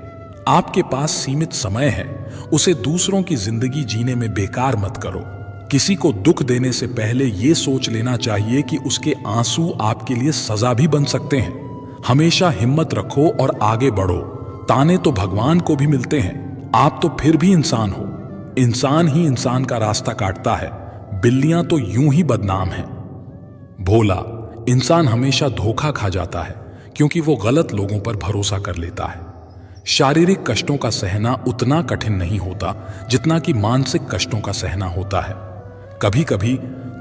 आपके पास सीमित समय है, उसे दूसरों की जिंदगी जीने में बेकार मत करो। किसी को दुख देने से पहले यह सोच लेना चाहिए कि उसके आंसू आपके लिए सजा भी बन सकते हैं। हमेशा हिम्मत रखो और आगे बढ़ो। ताने तो भगवान को भी मिलते हैं, आप तो फिर भी इंसान हो। इंसान ही इंसान का रास्ता काटता है, बिल्लियां तो यूं ही बदनाम हैं। भोला, इंसान हमेशा धोखा खा जाता है क्योंकि वो गलत लोगों पर भरोसा कर लेता है। शारीरिक कष्टों का सहना उतना कठिन नहीं होता जितना कि मानसिक कष्टों का सहना होता है। कभी कभी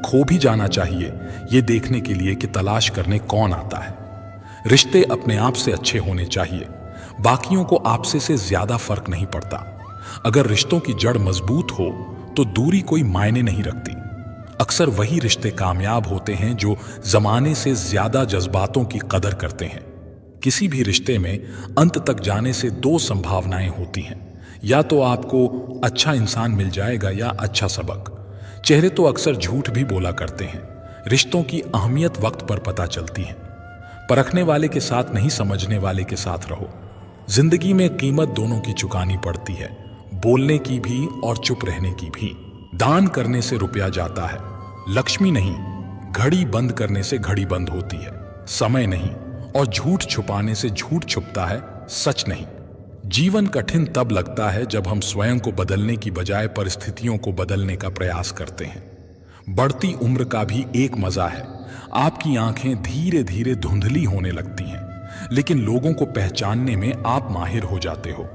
खो भी जाना चाहिए, ये देखने के लिए कि तलाश करने कौन आता है। रिश्ते अपने आप से अच्छे होने चाहिए, बाकियों को आपसे से ज्यादा फर्क नहीं पड़ता। अगर रिश्तों की जड़ मजबूत हो तो दूरी कोई मायने नहीं रखती। अक्सर वही रिश्ते कामयाब होते हैं जो जमाने से ज्यादा जज्बातों की कदर करते हैं। किसी भी रिश्ते में अंत तक जाने से दो संभावनाएं होती हैं, या तो आपको अच्छा इंसान मिल जाएगा या अच्छा सबक। चेहरे तो अक्सर झूठ भी बोला करते हैं। रिश्तों की अहमियत वक्त पर पता चलती है। परखने वाले के साथ नहीं, समझने वाले के साथ रहो। जिंदगी में कीमत दोनों की चुकानी पड़ती है, बोलने की भी और चुप रहने की भी। दान करने से रुपया जाता है, लक्ष्मी नहीं। घड़ी बंद करने से घड़ी बंद होती है, समय नहीं। और झूठ छुपाने से झूठ छुपता है, सच नहीं। जीवन कठिन तब लगता है जब हम स्वयं को बदलने की बजाय परिस्थितियों को बदलने का प्रयास करते हैं। बढ़ती उम्र का भी एक मजा है, आपकी आंखें धीरे धीरे धुंधली होने लगती हैं, लेकिन लोगों को पहचानने में आप माहिर हो जाते हो।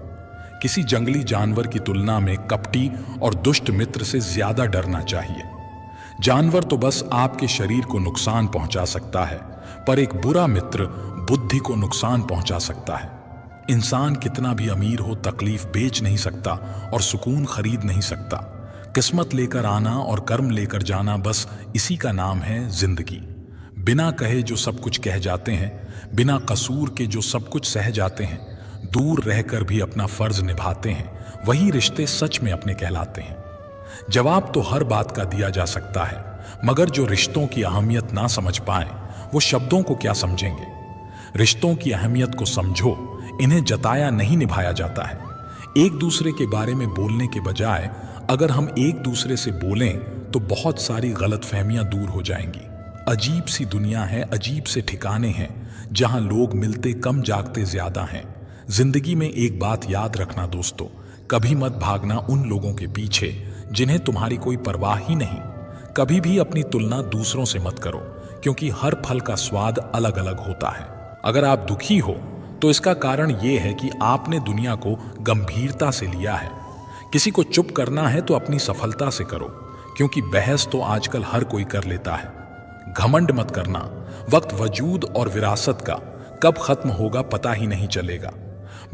किसी जंगली जानवर की तुलना में कपटी और दुष्ट मित्र से ज्यादा डरना चाहिए। जानवर तो बस आपके शरीर को नुकसान पहुंचा सकता है, पर एक बुरा मित्र बुद्धि को नुकसान पहुंचा सकता है। इंसान कितना भी अमीर हो तकलीफ बेच नहीं सकता और सुकून खरीद नहीं सकता। किस्मत लेकर आना और कर्म लेकर जाना, बस इसी का नाम है जिंदगी। बिना कहे जो सब कुछ कह जाते हैं, बिना कसूर के जो सब कुछ सह जाते हैं, दूर रहकर भी अपना फर्ज निभाते हैं, वही रिश्ते सच में अपने कहलाते हैं। जवाब तो हर बात का दिया जा सकता है, मगर जो रिश्तों की अहमियत ना समझ पाए वो शब्दों को क्या समझेंगे। रिश्तों की अहमियत को समझो, इन्हें जताया नहीं निभाया जाता है। एक दूसरे के बारे में बोलने के बजाय अगर हम एक दूसरे से बोलें तो बहुत सारी गलतफहमियां दूर हो जाएंगी। अजीब सी दुनिया है, अजीब से ठिकाने हैं जहां लोग मिलते कम जागते ज्यादा हैं। जिंदगी में एक बात याद रखना दोस्तों, कभी मत भागना उन लोगों के पीछे जिन्हें तुम्हारी कोई परवाह ही नहीं। कभी भी अपनी तुलना दूसरों से मत करो, क्योंकि हर फल का स्वाद अलग अलग होता है। अगर आप दुखी हो तो इसका कारण यह है कि आपने दुनिया को गंभीरता से लिया है। किसी को चुप करना है तो अपनी सफलता से करो, क्योंकि बहस तो आजकल हर कोई कर लेता है। घमंड मत करना, वक्त वजूद और विरासत का कब खत्म होगा पता ही नहीं चलेगा।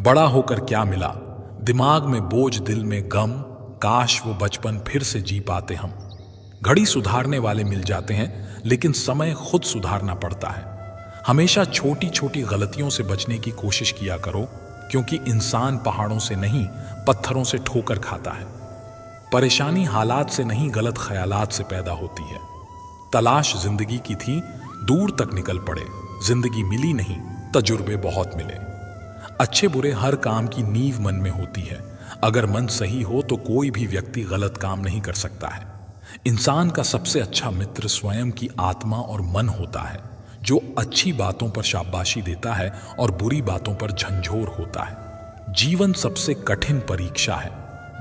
बड़ा होकर क्या मिला, दिमाग में बोझ, दिल में गम, काश वो बचपन फिर से जी पाते हम। घड़ी सुधारने वाले मिल जाते हैं, लेकिन समय खुद सुधारना पड़ता है। हमेशा छोटी छोटी गलतियों से बचने की कोशिश किया करो, क्योंकि इंसान पहाड़ों से नहीं पत्थरों से ठोकर खाता है। परेशानी हालात से नहीं गलत ख्यालात से पैदा होती है। तलाश जिंदगी की थी, दूर तक निकल पड़े, जिंदगी मिली नहीं, तजुर्बे बहुत मिले। अच्छे बुरे हर काम की नींव मन में होती है। अगर मन सही हो तो कोई भी व्यक्ति गलत काम नहीं कर सकता है। इंसान का सबसे अच्छा मित्र स्वयं की आत्मा और मन होता है, जो अच्छी बातों पर शाबाशी देता है और बुरी बातों पर झंझोर होता है। जीवन सबसे कठिन परीक्षा है।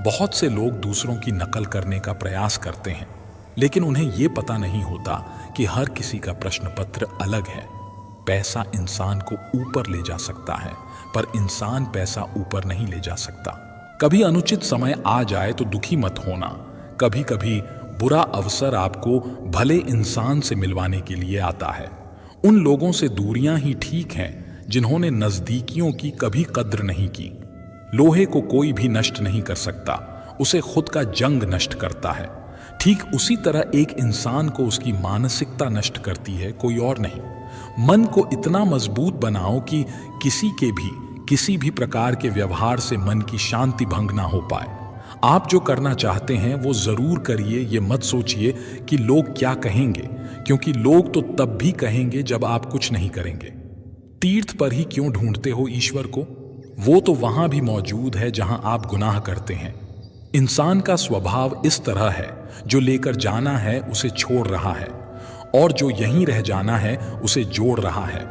बहुत से लोग दूसरों की नकल करने का प्रयास करते हैं, लेकिन उन्हें यह पता नहीं होता कि हर किसी का प्रश्न पत्र अलग है। पैसा इंसान को ऊपर ले जा सकता है, पर इंसान पैसा ऊपर नहीं ले जा सकता। कभी अनुचित समय आ जाए तो दुखी मत होना। कभी कभी बुरा अवसर आपको भले इंसान से मिलवाने के लिए आता है। उन लोगों से दूरियां ही ठीक हैं जिन्होंने नजदीकियों की कभी कद्र नहीं की। लोहे को कोई भी नष्ट नहीं कर सकता, उसे खुद का जंग नष्ट करता है। ठीक उसी तरह एक इंसान को उसकी मानसिकता नष्ट करती है, कोई और नहीं। मन को इतना मजबूत बनाओ कि किसी भी प्रकार के व्यवहार से मन की शांति भंग ना हो पाए। आप जो करना चाहते हैं वो जरूर करिए। ये मत सोचिए कि लोग क्या कहेंगे, क्योंकि लोग तो तब भी कहेंगे जब आप कुछ नहीं करेंगे। तीर्थ पर ही क्यों ढूंढते हो ईश्वर को? वो तो वहां भी मौजूद है जहां आप गुनाह करते हैं। इंसान का स्वभाव इस तरह है, जो लेकर जाना है उसे छोड़ रहा है, और जो यहीं रह जाना है उसे जोड़ रहा है।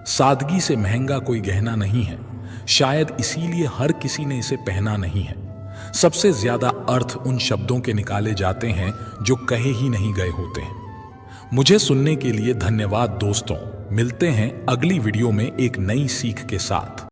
सादगी से महंगा कोई गहना नहीं है, शायद इसीलिए हर किसी ने इसे पहना नहीं है। सबसे ज्यादा अर्थ उन शब्दों के निकाले जाते हैं जो कहे ही नहीं गए होते हैं। मुझे सुनने के लिए धन्यवाद दोस्तों। मिलते हैं अगली वीडियो में एक नई सीख के साथ।